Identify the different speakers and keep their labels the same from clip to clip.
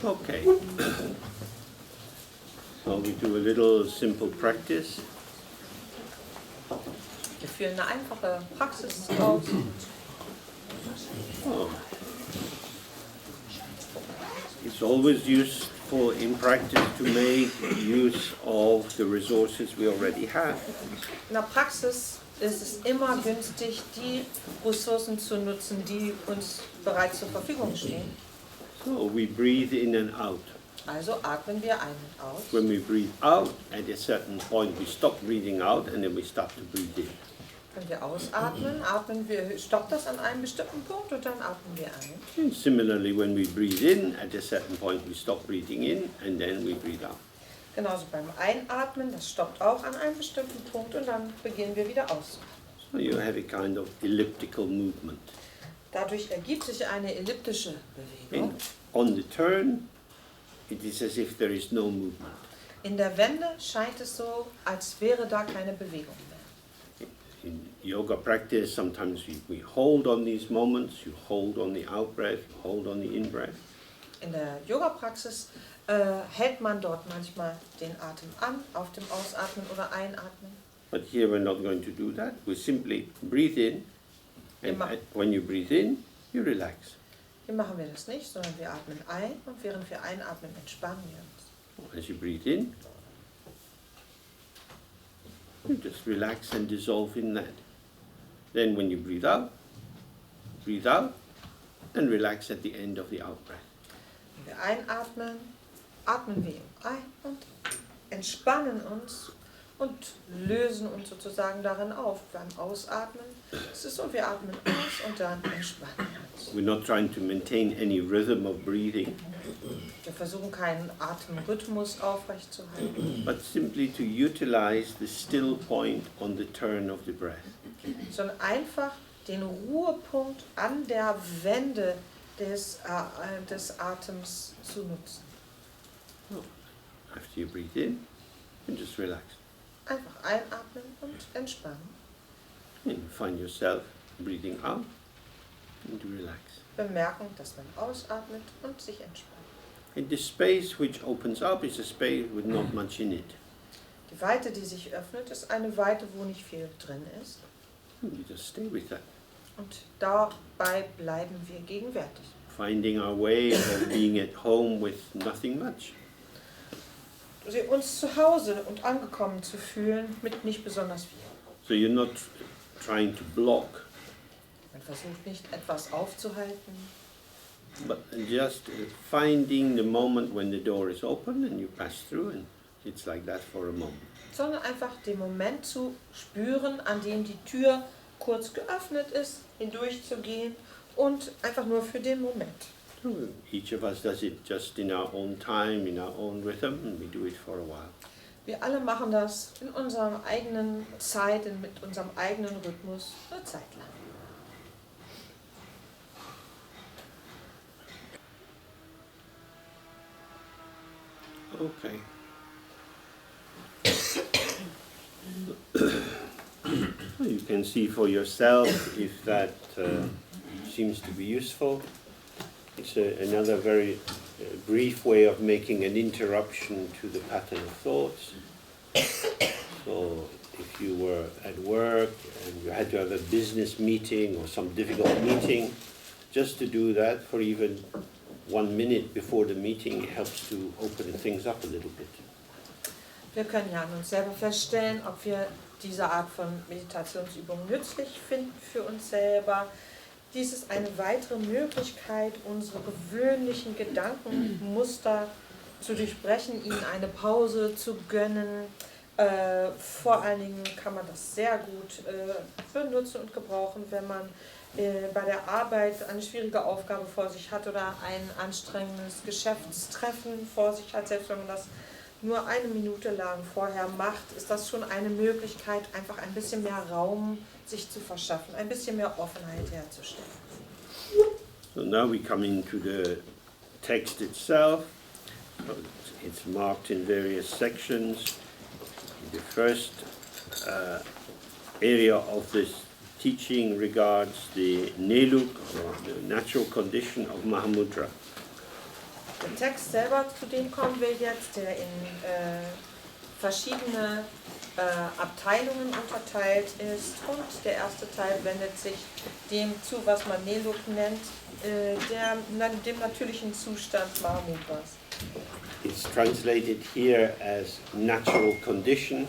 Speaker 1: Okay. So we do a little simple practice.
Speaker 2: Wir führen eine einfache Praxis aus.
Speaker 1: Oh. It's always useful in practice to make use of the resources we already have.
Speaker 2: In der Praxis ist es immer günstig, die Ressourcen zu nutzen, die uns bereits zur Verfügung stehen.
Speaker 1: So we breathe in and out.
Speaker 2: Also atmen wir ein und aus.
Speaker 1: When we breathe out, at a certain point we stop breathing out and then we start to breathe in.
Speaker 2: Wenn wir ausatmen, stoppt das an einem bestimmten Punkt und dann atmen wir ein.
Speaker 1: And similarly, when we breathe in, at a certain point we stop breathing in and then we breathe out.
Speaker 2: Genauso beim Einatmen, das stoppt auch an einem bestimmten Punkt und dann beginnen wir wieder auszuatmen.
Speaker 1: So you have a kind of elliptical movement.
Speaker 2: Dadurch ergibt sich eine elliptische Bewegung.
Speaker 1: And on the turn, it is as if there is no movement.
Speaker 2: In der Wende scheint es so, als wäre da keine Bewegung mehr.
Speaker 1: In yoga practice, sometimes we hold on these moments, you hold on the out-breath, you hold on the in-breath.
Speaker 2: In der Yoga-Praxis hält man dort manchmal den Atem an, auf dem Ausatmen oder Einatmen.
Speaker 1: But here we're not going to do that. We simply breathe in, and when you breathe in, you relax.
Speaker 2: Hier machen wir das nicht, sondern wir atmen ein und während wir einatmen, entspannen wir uns.
Speaker 1: As you breathe in, you just relax and dissolve in that. Then when you breathe out, and relax at the end of the out-breath.
Speaker 2: Wenn wir einatmen, atmen wir ein und entspannen uns und lösen uns sozusagen darin auf. Beim Ausatmen ist es so, wir atmen aus und dann entspannen wir uns.
Speaker 1: We're not trying to maintain any rhythm of breathing,
Speaker 2: Wir versuchen keinen Atemrhythmus aufrechtzuerhalten,
Speaker 1: but simply to utilize the still point on the turn of the breath.
Speaker 2: sondern einfach den Ruhepunkt an der Wende des Atems zu nutzen.
Speaker 1: After you breathe in, you just relax.
Speaker 2: Einfach einatmen und entspannen.
Speaker 1: And you find yourself breathing out and you relax.
Speaker 2: Bemerken, dass man ausatmet und sich entspannt.
Speaker 1: And the space which opens up is a space with not much in it.
Speaker 2: Die Weite, die sich öffnet, ist eine Weite, wo nicht viel drin ist.
Speaker 1: And you just stay with that.
Speaker 2: Und dabei bleiben wir gegenwärtig.
Speaker 1: Finding our way of being at home with nothing much.
Speaker 2: Uns zu Hause und angekommen zu fühlen mit nicht besonders viel.
Speaker 1: So you're not trying to block,
Speaker 2: Man versucht nicht, etwas aufzuhalten,
Speaker 1: but just finding the moment when the door is open and you pass through, and it's like that for a moment.
Speaker 2: sondern einfach den Moment zu spüren, an dem die Tür kurz geöffnet ist, hindurchzugehen und einfach nur für den Moment.
Speaker 1: So each of us does it just in our own time, in our own rhythm, and we do it for a while.
Speaker 2: Wir alle machen das in unserer eigenen Zeit, mit unserem eigenen Rhythmus eine Zeit lang.
Speaker 1: Okay. You can see for yourself if that seems to be useful. It's another very brief way of making an interruption to the pattern of thoughts. So if you were at work and you had to have a business meeting or some difficult meeting, just to do that for even 1 minute before the meeting helps to open things up a little bit.
Speaker 2: Wir können ja an uns selber feststellen, ob wir diese Art von Meditationsübung nützlich finden für uns selber. Dies ist eine weitere Möglichkeit, unsere gewöhnlichen Gedankenmuster zu durchbrechen, ihnen eine Pause zu gönnen. Vor allen Dingen kann man das sehr gut benutzen und gebrauchen, wenn man bei der Arbeit eine schwierige Aufgabe vor sich hat oder ein anstrengendes Geschäftstreffen vor sich hat. Selbst wenn man das nur 1 Minute lang vorher macht, ist das schon eine Möglichkeit, einfach ein bisschen mehr Raum sich zu verschaffen, ein bisschen mehr Offenheit herzustellen.
Speaker 1: So now we come into the text itself. It's marked in various sections. The first area of this teaching regards the neluk, or the natural condition of Mahamudra.
Speaker 2: Der Text selber, zu dem kommen wir jetzt, der in verschiedene Abteilungen unterteilt ist, und der erste Teil wendet sich dem zu, was man Neluk nennt, dem natürlichen Zustand Mahamudras.
Speaker 1: It's translated here as natural condition.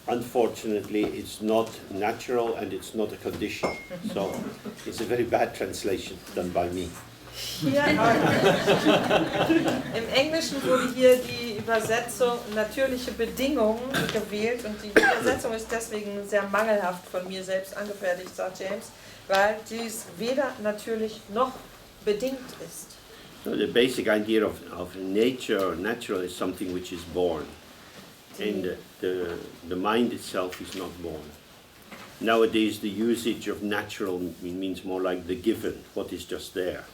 Speaker 1: Unfortunately, it's not natural and it's not a condition. So it's a very bad translation done by me.
Speaker 2: Hier, im Englischen wurde hier die Übersetzung natürliche Bedingungen gewählt, und die Übersetzung ist deswegen sehr mangelhaft von mir selbst angefertigt, sagt James, weil dies weder natürlich noch bedingt ist.
Speaker 1: So the basic idea of nature or natural is something which is born, and the mind itself is not born. Nowadays the usage of natural means more like the given, what is just there.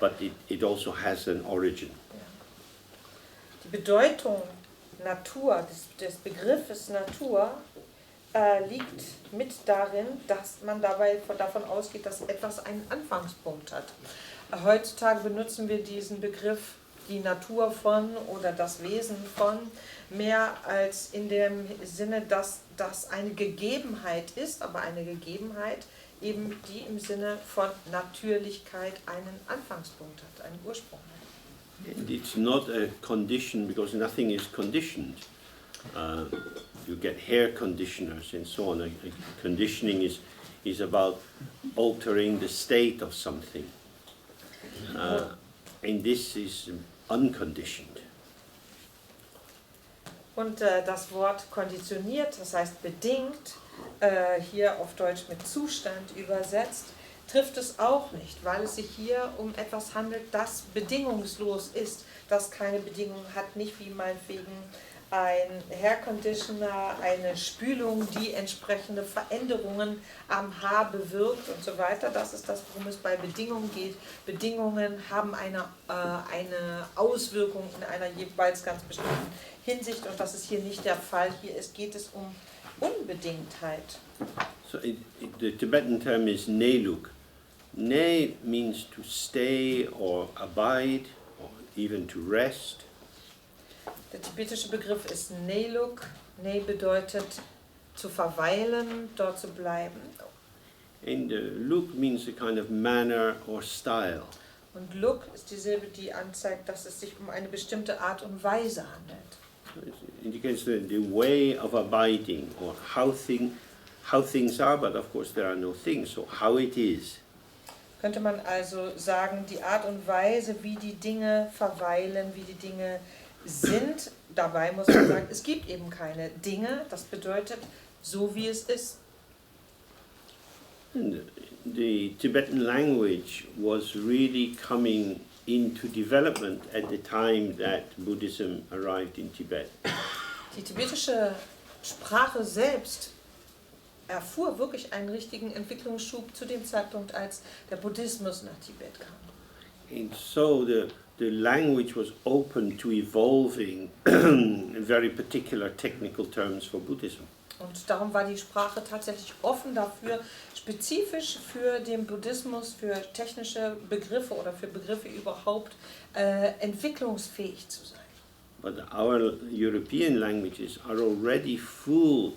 Speaker 1: But it also has an origin.
Speaker 2: Die Bedeutung Natur, des Begriffes Natur, liegt mit darin, dass man dabei davon ausgeht, dass etwas einen Anfangspunkt hat. Heutzutage benutzen wir diesen Begriff, die Natur von oder das Wesen von, mehr als in dem Sinne, dass das eine Gegebenheit ist, aber eine Gegebenheit eben, die im Sinne von Natürlichkeit einen Anfangspunkt hat, einen Ursprung hat.
Speaker 1: And it's not a condition because nothing is conditioned. You get hair conditioners and so on. Conditioning is about altering the state of something. And this is unconditioned.
Speaker 2: Und das Wort konditioniert, das heißt bedingt, hier auf Deutsch mit Zustand übersetzt, trifft es auch nicht, weil es sich hier um etwas handelt, das bedingungslos ist, das keine Bedingungen hat, nicht wie meinetwegen ein Hair Conditioner, eine Spülung, die entsprechende Veränderungen am Haar bewirkt und so weiter. Das ist das, worum es bei Bedingungen geht. Bedingungen haben eine Auswirkung in einer jeweils ganz bestimmten Hinsicht, und das ist hier nicht der Fall. Hier geht es um Unbedingtheit.
Speaker 1: So the Tibetan term is Neluk. Ne means to stay or abide or even to rest.
Speaker 2: Der tibetische Begriff ist Neluk. Ne bedeutet zu verweilen, dort zu bleiben.
Speaker 1: And Luk means a kind of manner or style.
Speaker 2: Und Luk ist dieselbe, die anzeigt, dass es sich um eine bestimmte Art und Weise handelt.
Speaker 1: So it indicates the way of abiding or how things are, but of course there are no things, so how it is.
Speaker 2: Könnte man also sagen, die Art und Weise, wie die Dinge verweilen, wie die Dinge sind. Dabei muss man sagen, es gibt eben keine Dinge, das bedeutet, so wie es ist.
Speaker 1: And the Tibetan language was really coming into development at the time that Buddhism arrived in Tibet.
Speaker 2: Die tibetische Sprache selbst erfuhr wirklich einen richtigen Entwicklungsschub zu dem Zeitpunkt, als der Buddhismus nach Tibet kam.
Speaker 1: And so the language was open to evolving very particular technical terms for Buddhism.
Speaker 2: Und darum war die Sprache tatsächlich offen dafür, spezifisch für den Buddhismus, für technische Begriffe oder für Begriffe überhaupt entwicklungsfähig zu sein.
Speaker 1: But our European languages are already full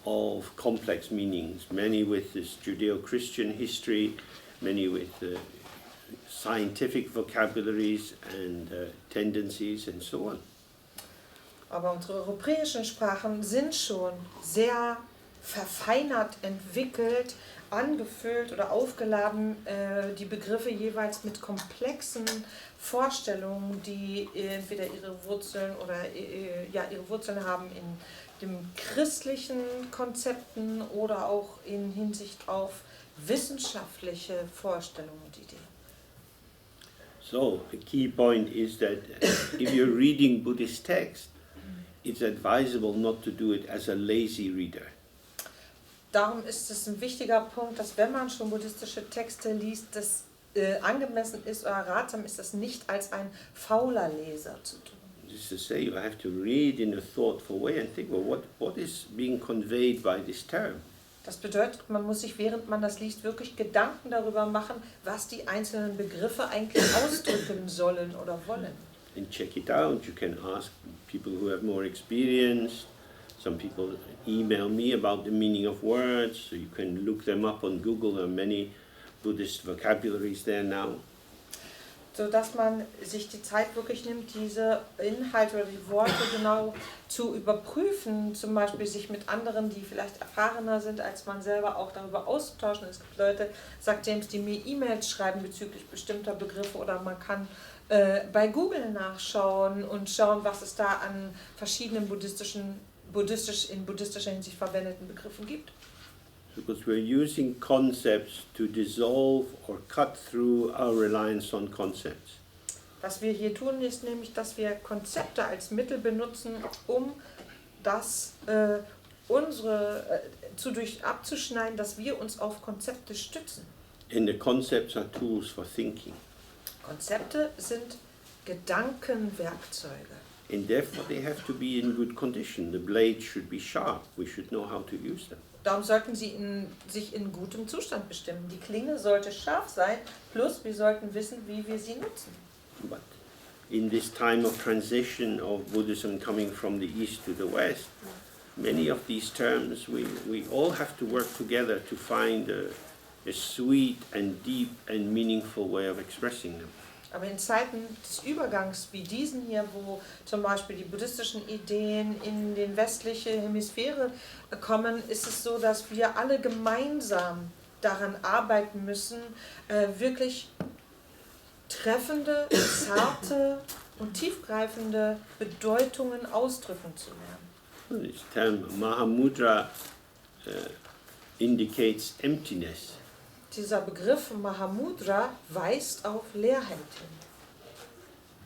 Speaker 1: of complex meanings, many with this Judeo-Christian history, many with scientific vocabularies and tendencies and so on.
Speaker 2: Aber unsere europäischen Sprachen sind schon sehr verfeinert entwickelt, angefüllt oder aufgeladen, die Begriffe jeweils mit komplexen Vorstellungen, die entweder ihre Wurzeln ihre Wurzeln haben in den christlichen Konzepten oder auch in Hinsicht auf wissenschaftliche Vorstellungen und Ideen.
Speaker 1: So, a key point is that if you're reading Buddhist text, it's advisable not to do it as a lazy reader.
Speaker 2: Darum ist es ein wichtiger Punkt, dass wenn man schon buddhistische Texte liest, das angemessen ist oder ratsam ist, das nicht als ein fauler Leser zu tun.
Speaker 1: Just to say, you have to read in a thoughtful way and think, well, what is being conveyed by this term?
Speaker 2: Das bedeutet, man muss sich, während man das liest, wirklich Gedanken darüber machen, was die einzelnen Begriffe eigentlich ausdrücken sollen oder wollen.
Speaker 1: And check it out. You can ask people who have more experience. Some people email me about the meaning of words, so you can look them up on Google. There are many Buddhist vocabularies there now.
Speaker 2: So dass man sich die Zeit wirklich nimmt, diese Inhalte oder die Worte genau zu überprüfen, zum Beispiel sich mit anderen, die vielleicht erfahrener sind als man selber, auch darüber auszutauschen. Es gibt Leute, sagt James, die mir E-Mails schreiben bezüglich bestimmter Begriffe, oder man kann bei Google nachschauen und schauen, was es da an verschiedenen in buddhistischer Hinsicht verwendeten Begriffen gibt.
Speaker 1: Because we're using concepts to dissolve or cut through our reliance on concepts.
Speaker 2: Was wir hier tun, ist nämlich, dass wir Konzepte als Mittel benutzen, um das abzuschneiden, dass wir uns auf Konzepte stützen.
Speaker 1: And the concepts are tools for thinking.
Speaker 2: Konzepte sind Gedankenwerkzeuge.
Speaker 1: And therefore they have to be in good condition. The blade should be sharp. We should know how to use them.
Speaker 2: Darum sollten sie sich in gutem Zustand bestimmen. Die Klinge sollte scharf sein, plus wir sollten wissen, wie wir sie nutzen.
Speaker 1: But in this time of transition of Buddhism coming from the East to the West, many of these terms, we all have to work together to find a sweet and deep and meaningful way of expressing them.
Speaker 2: Aber in Zeiten des Übergangs wie diesen hier, wo zum Beispiel die buddhistischen Ideen in die westliche Hemisphäre kommen, ist es so, dass wir alle gemeinsam daran arbeiten müssen, wirklich treffende, zarte und tiefgreifende Bedeutungen ausdrücken zu lernen.
Speaker 1: This term Mahamudra indicates emptiness.
Speaker 2: Dieser Begriff Mahamudra weist auf Leerheit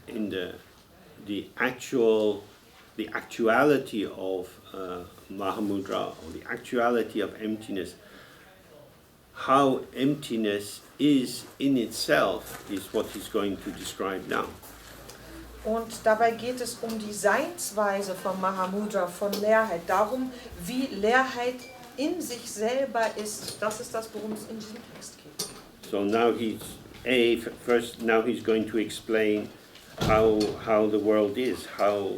Speaker 2: hin.
Speaker 1: In the actuality of Mahamudra, or the actuality of emptiness, how emptiness is in itself is what he's going to describe now.
Speaker 2: Und dabei geht es um die Seinsweise von Mahamudra, von Leerheit, darum, wie Leerheit in sich selber ist. Das ist das, worum es in diesem Text geht.
Speaker 1: So now he's going to explain how the world is, how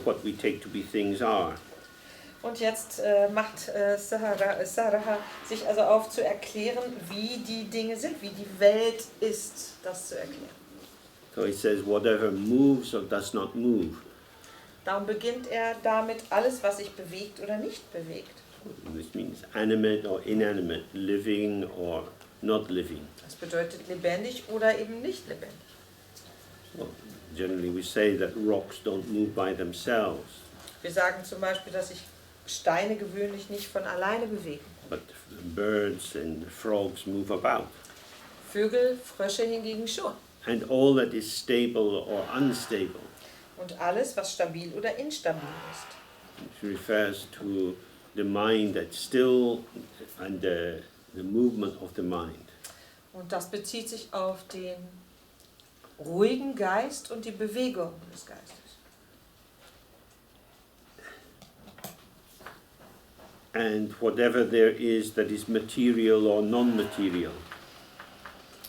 Speaker 1: what we take to be things are.
Speaker 2: Und jetzt macht Saraha sich also auf zu erklären, wie die Dinge sind, wie die Welt ist, das zu erklären.
Speaker 1: So he says, whatever moves or does not move.
Speaker 2: Darum beginnt er damit, alles, was sich bewegt oder nicht bewegt.
Speaker 1: This means animate or inanimate, living or not living.
Speaker 2: Das bedeutet lebendig oder eben nicht lebendig.
Speaker 1: Well, generally we say that rocks don't move by themselves.
Speaker 2: Wir sagen zum Beispiel, dass sich Steine gewöhnlich nicht von alleine bewegen.
Speaker 1: But birds and frogs move about.
Speaker 2: Vögel, Frösche hingegen schon.
Speaker 1: And all that is stable or unstable.
Speaker 2: Und alles, was stabil oder instabil ist.
Speaker 1: It refers to the mind that's still and the movement of the mind.
Speaker 2: Und das bezieht sich auf den ruhigen Geist und die Bewegung des Geistes.
Speaker 1: And whatever there is that is material or non-material.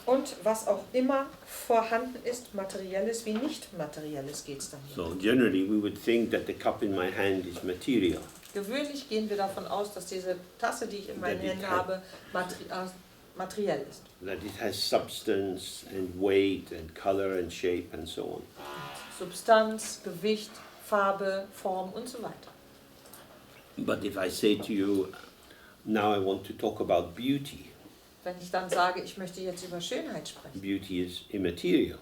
Speaker 2: Und was auch immer vorhanden ist, materielles wie nicht materielles, geht es dann hier.
Speaker 1: So generally we would think that the cup in my hand is material.
Speaker 2: Gewöhnlich gehen wir davon aus, dass diese Tasse, die ich in meinen Händen habe, materiell ist.
Speaker 1: That it has substance and weight and color and shape and so on.
Speaker 2: Substanz, Gewicht, Farbe, Form und so weiter.
Speaker 1: But if I say to you, now I want to talk about beauty.
Speaker 2: Wenn ich dann sage, ich möchte jetzt über Schönheit sprechen,
Speaker 1: Beauty is immaterial.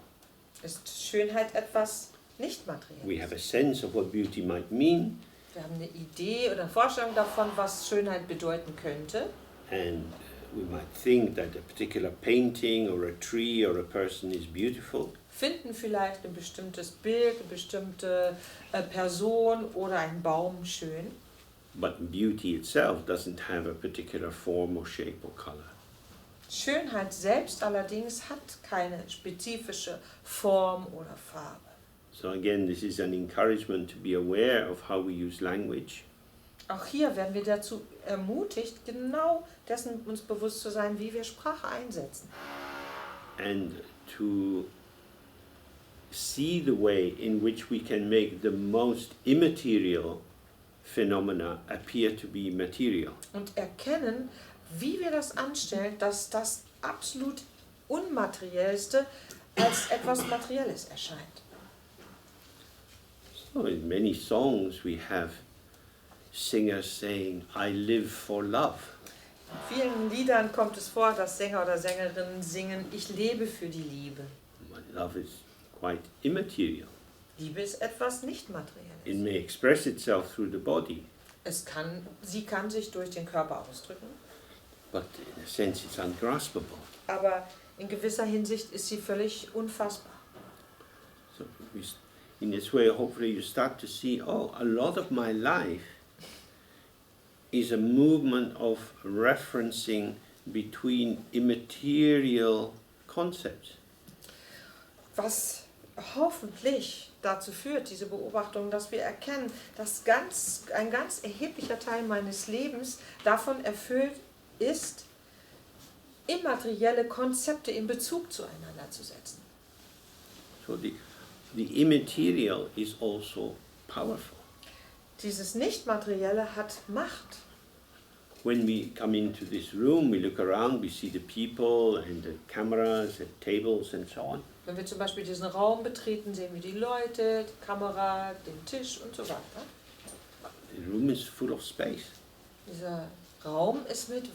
Speaker 2: ist Schönheit etwas nicht materielles.
Speaker 1: We have a sense of what beauty might mean,
Speaker 2: Wir haben eine Idee oder eine Vorstellung davon, was Schönheit bedeuten könnte.
Speaker 1: and we might think that a particular painting or a tree or a person is beautiful.
Speaker 2: Finden vielleicht ein bestimmtes Bild, eine bestimmte Person oder einen Baum schön.
Speaker 1: But beauty itself doesn't have a particular form or shape or color.
Speaker 2: Schönheit selbst allerdings hat keine spezifische Form oder Farbe.
Speaker 1: So again, this is an encouragement to be aware of how we use language.
Speaker 2: Auch hier werden wir dazu ermutigt, genau dessen uns bewusst zu sein, wie wir Sprache einsetzen.
Speaker 1: And to see the way in which we can make the most immaterial phenomena appear to be material.
Speaker 2: Und erkennen, wie wir das anstellen, dass das absolut Unmateriellste als etwas Materielles erscheint.
Speaker 1: So in many songs we have singers saying, I live for love.
Speaker 2: In vielen Liedern kommt es vor, dass Sänger oder Sängerinnen singen, ich lebe für die Liebe.
Speaker 1: But love is quite immaterial.
Speaker 2: Liebe ist etwas nicht
Speaker 1: It
Speaker 2: Materielles.
Speaker 1: may express itself through the body,
Speaker 2: Sie kann sich durch den Körper ausdrücken,
Speaker 1: but in a sense it's ungraspable.
Speaker 2: aber in gewisser Hinsicht ist sie völlig unfassbar.
Speaker 1: So in this way, hopefully you start to see, oh, a lot of my life is a movement of referencing between immaterial concepts.
Speaker 2: Was hoffentlich dazu führt, diese Beobachtung, dass wir erkennen, dass ein ganz erheblicher Teil meines Lebens davon erfüllt ist, immaterielle Konzepte in Bezug zueinander zu setzen.
Speaker 1: So the immaterial is also powerful.
Speaker 2: Dieses Nichtmaterielle hat Macht.
Speaker 1: When we come into this room, we look around, we see the people and the cameras and tables and so on.
Speaker 2: Wenn wir zum Beispiel diesen Raum betreten, sehen wir die Leute, die Kamera, den Tisch und so weiter.
Speaker 1: The room is full of space.
Speaker 2: Dieser Raum ist mit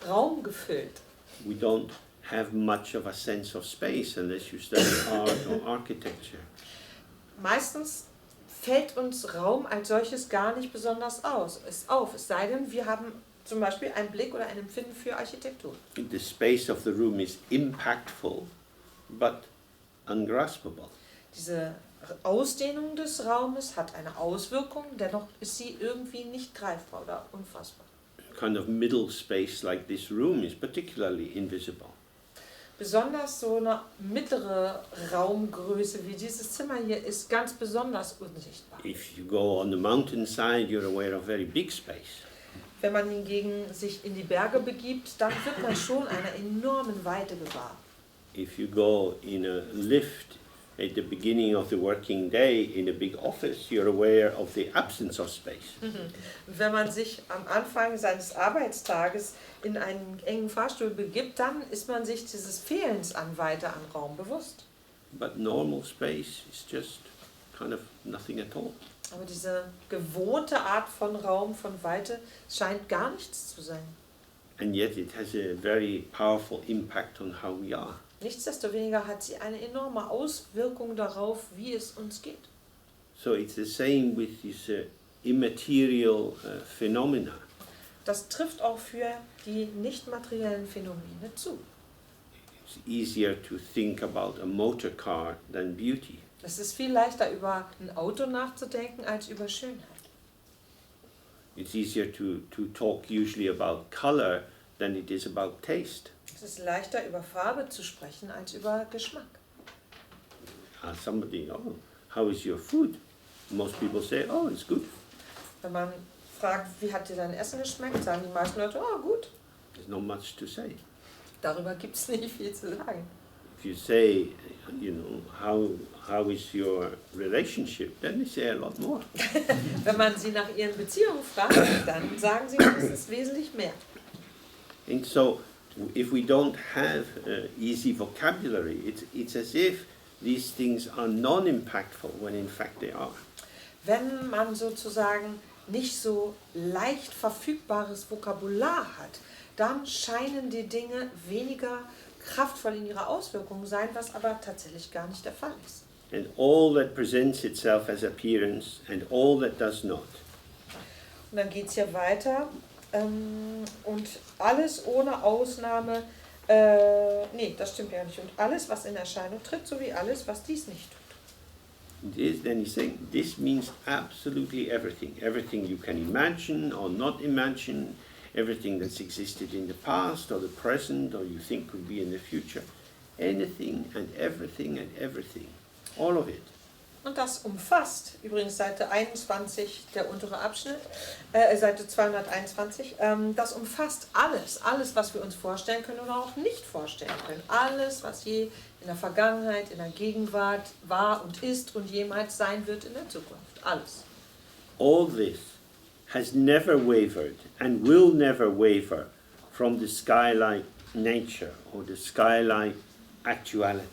Speaker 2: Raum gefüllt.
Speaker 1: We don't have much of a sense of space unless you study art or architecture.
Speaker 2: Meistens fällt uns Raum als solches gar nicht besonders auf, es sei denn, wir haben zum Beispiel einen Blick oder ein Empfinden für Architektur.
Speaker 1: The space of the room is impactful, but ungraspable.
Speaker 2: Diese Ausdehnung des Raumes hat eine Auswirkung, dennoch ist sie irgendwie nicht greifbar oder unfassbar.
Speaker 1: Kind of middle space like this room is particularly invisible.
Speaker 2: Besonders so eine mittlere Raumgröße wie dieses Zimmer hier ist ganz besonders unsichtbar.
Speaker 1: If you go on the mountainside, you're aware of very big space.
Speaker 2: Wenn man hingegen sich in die Berge begibt, dann wird man schon einer enormen Weite gewahr.
Speaker 1: If you go in a lift at the beginning of the working day in a big office, you're aware of the absence of space.
Speaker 2: Wenn man sich am Anfang seines Arbeitstages in einen engen Fahrstuhl begibt, dann ist man sich dieses Fehlens an Weite, an Raum bewusst.
Speaker 1: But normal space is just kind of nothing at all.
Speaker 2: Aber diese gewohnte Art von Raum, von Weite, scheint gar nichts zu sein.
Speaker 1: And yet it has a very powerful impact on how we are.
Speaker 2: Nichtsdestoweniger hat sie eine enorme Auswirkung darauf, wie es uns geht.
Speaker 1: So it's the same with these immaterial phenomena.
Speaker 2: Das trifft auch für die nicht materiellen Phänomene zu.
Speaker 1: It's easier to think about a motor car than beauty.
Speaker 2: Es ist viel leichter, über ein Auto nachzudenken, als über Schönheit.
Speaker 1: It's easier to talk usually about color than it is about taste.
Speaker 2: Es ist leichter, über Farbe zu sprechen, als über Geschmack.
Speaker 1: Ask somebody, oh, how is your food? Most people say, oh, it's good.
Speaker 2: Wenn man fragt, wie hat dir dein Essen geschmeckt, sagen die meisten Leute, oh gut.
Speaker 1: There's not much to say.
Speaker 2: Darüber gibt es nicht viel zu sagen.
Speaker 1: If you say, how is your relationship, then they say a lot more.
Speaker 2: Wenn man sie nach ihren Beziehungen fragt, dann sagen sie meistens wesentlich mehr.
Speaker 1: And so, if we don't have easy vocabulary, it's as if these things are non-impactful when in fact they are.
Speaker 2: Wenn man sozusagen nicht so leicht verfügbares Vokabular hat, dann scheinen die Dinge weniger kraftvoll in ihrer Auswirkung sein, was aber tatsächlich gar nicht der Fall ist.
Speaker 1: And all that presents itself as appearance and all that does not.
Speaker 2: Und dann geht es hier weiter. Und alles ohne Ausnahme, nee, das stimmt ja nicht. Und alles, was in Erscheinung tritt, sowie alles, was dies nicht tut.
Speaker 1: Then he's saying this means absolutely everything. Everything you can imagine or not imagine, everything that's existed in the past or the present or you think could be in the future. Anything and everything, all of it.
Speaker 2: Und das umfasst, übrigens Seite 21, der untere Abschnitt, Seite 221, das umfasst alles, was wir uns vorstellen können oder auch nicht vorstellen können. Alles, was je in der Vergangenheit, in der Gegenwart war und ist und jemals sein wird in der Zukunft. Alles.
Speaker 1: All this has never wavered and will never waver from the sky-like nature or the sky-like actuality.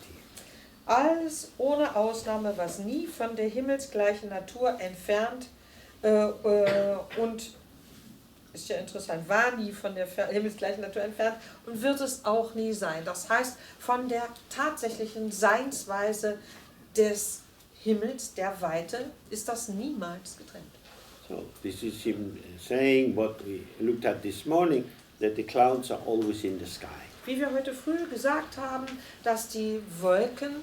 Speaker 2: Alles ohne Ausnahme, was nie von der himmelsgleichen Natur entfernt und, ist ja interessant, war nie von der himmelsgleichen Natur entfernt und wird es auch nie sein. Das heißt, von der tatsächlichen Seinsweise des Himmels, der Weite, ist das niemals getrennt.
Speaker 1: So this is him saying what we looked at this morning, that the clouds are always in the sky.
Speaker 2: Wie wir heute früh gesagt haben, dass die Wolken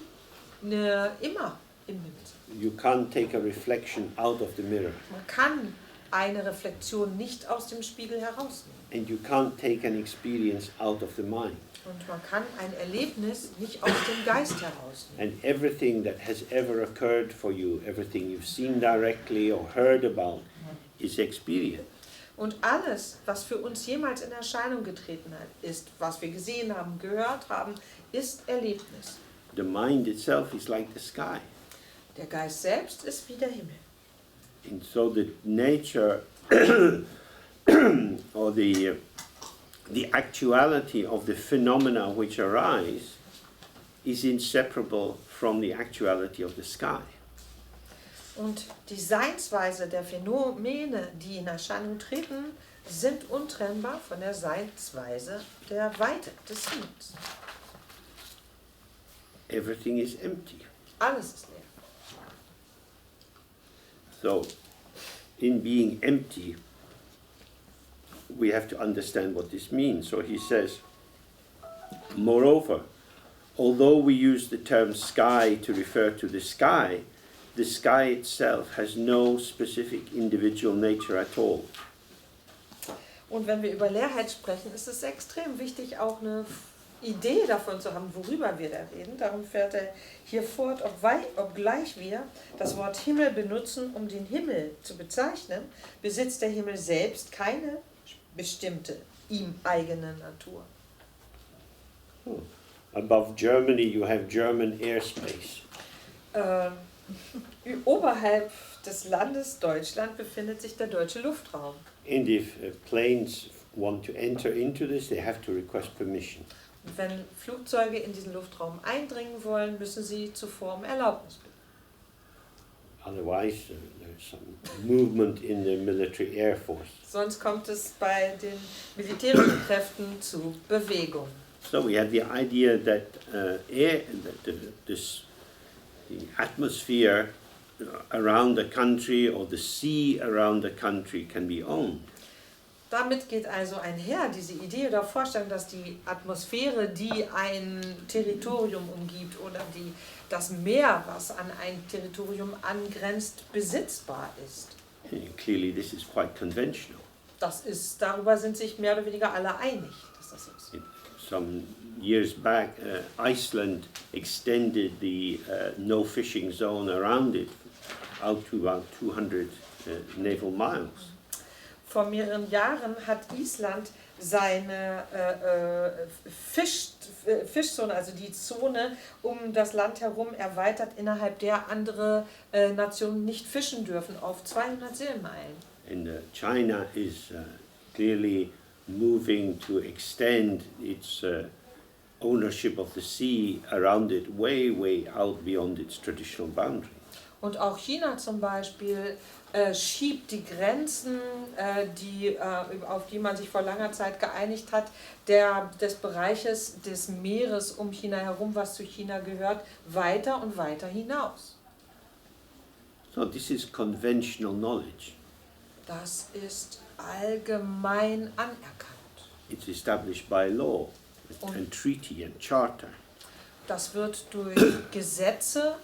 Speaker 2: immer im Himmel sind.
Speaker 1: You can't take a reflection out of the mirror.
Speaker 2: Man kann eine Reflexion nicht aus dem Spiegel herausnehmen.
Speaker 1: And you can't take an experience out of the mind.
Speaker 2: Und man kann ein Erlebnis nicht aus dem Geist herausnehmen.
Speaker 1: And everything that has ever occurred for you, everything you've seen directly or heard about, is experience.
Speaker 2: Und alles, was für uns jemals in Erscheinung getreten ist, was wir gesehen haben, gehört haben, ist Erlebnis.
Speaker 1: The mind itself is like the sky.
Speaker 2: Der Geist selbst ist wie der Himmel.
Speaker 1: And so the nature or the actuality of the phenomena which arise is inseparable from the actuality of the sky.
Speaker 2: Und die Seinsweise der Phänomene, die in Erscheinung treten, sind untrennbar von der Seinsweise der Weite des Himmels.
Speaker 1: Everything is empty.
Speaker 2: Alles ist leer.
Speaker 1: So, in being empty, we have to understand what this means. So he says, moreover, although we use the term sky to refer to the sky itself has no specific individual nature at all.
Speaker 2: Und wenn wir über Leerheit sprechen, ist es extrem wichtig, auch eine Idee davon zu haben, worüber wir da reden. Darum fährt er hier fort, obgleich wir das Wort Himmel benutzen, um den Himmel zu bezeichnen, besitzt der Himmel selbst keine bestimmte, ihm eigene Natur.
Speaker 1: Above Germany you have German airspace.
Speaker 2: Oberhalb des Landes Deutschland befindet sich der deutsche Luftraum.
Speaker 1: And if planes want to enter into this, they have to request permission.
Speaker 2: Und wenn Flugzeuge in diesen Luftraum eindringen wollen, müssen sie zuvor um Erlaubnis bitten.
Speaker 1: Otherwise, there's some movement in the military air force.
Speaker 2: Sonst kommt es bei den militärischen Kräften zu Bewegung.
Speaker 1: So we have the idea that the atmosphere around the country or the sea around the country can be owned.
Speaker 2: Damit geht also einher diese Idee oder Vorstellung, dass die Atmosphäre, die ein Territorium umgibt oder das Meer, was an ein Territorium angrenzt, besitzbar ist.
Speaker 1: Clearly this is quite conventional.
Speaker 2: Darüber sind sich mehr oder weniger alle einig, dass das so ist.
Speaker 1: Some years back, Iceland extended the no fishing zone around it out to about 200 naval miles.
Speaker 2: Vor mehreren Jahren hat Island seine Fischzone, also die Zone um das Land herum, erweitert, innerhalb der andere Nationen nicht fischen dürfen, auf 200 Seemeilen.
Speaker 1: And China is clearly moving to extend its ownership of the sea around it way, way out beyond its traditional boundary.
Speaker 2: Und auch China zum Beispiel schiebt die Grenzen, auf die man sich vor langer Zeit geeinigt hat, des Bereiches des Meeres um China herum, was zu China gehört, weiter und weiter hinaus.
Speaker 1: So this is conventional knowledge.
Speaker 2: Das ist allgemein anerkannt.
Speaker 1: It's established by law and treaty and charter.
Speaker 2: Das wird durch Gesetze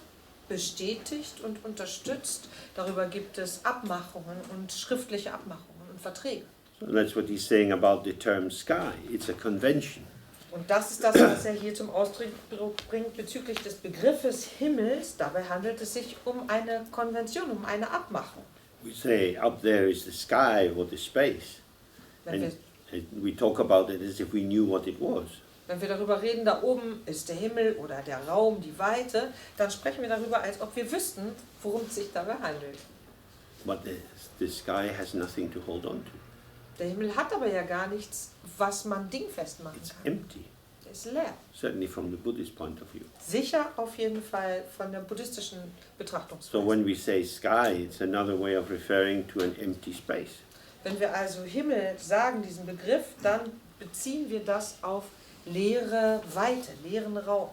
Speaker 2: bestätigt und unterstützt. Darüber gibt es Abmachungen und schriftliche Abmachungen und Verträge.
Speaker 1: So that's what he's saying about the term sky. It's a convention.
Speaker 2: Und das ist das, was er hier zum Ausdruck bringt bezüglich des Begriffes Himmels. Dabei handelt es sich um eine Konvention, um eine Abmachung.
Speaker 1: We say up there is the sky or the space,
Speaker 2: Wenn wir,
Speaker 1: and we talk about it as if we knew what it was.
Speaker 2: wenn wir darüber reden, da oben ist der Himmel oder der Raum, die Weite, dann sprechen wir darüber, als ob wir wüssten, worum es sich dabei handelt.
Speaker 1: But the sky has nothing to hold on to.
Speaker 2: Der Himmel hat aber ja gar nichts, was man dingfest machen
Speaker 1: It's
Speaker 2: kann.
Speaker 1: empty,
Speaker 2: Der ist leer.
Speaker 1: certainly from the Buddhist point of view.
Speaker 2: Sicher auf jeden Fall von der buddhistischen
Speaker 1: So
Speaker 2: Betrachtungsweise.
Speaker 1: when we say sky, it's another way of referring to an empty space.
Speaker 2: Wenn wir also Himmel sagen, diesen Begriff, dann beziehen wir das auf leere Weite, leeren Raum.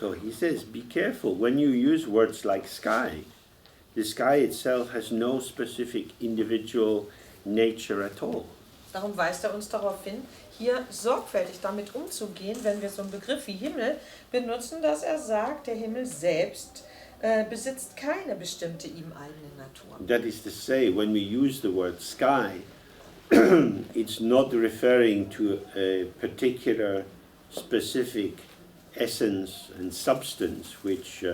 Speaker 1: So he says, be careful when you use words like sky. The sky itself has no specific individual nature at all.
Speaker 2: Darum weist er uns darauf hin, hier sorgfältig damit umzugehen, wenn wir so einen Begriff wie Himmel benutzen, dass er sagt, der Himmel selbst besitzt keine bestimmte ihm eigene Natur.
Speaker 1: That is to say, when we use the word sky, it's not referring to a particular specific essence and substance which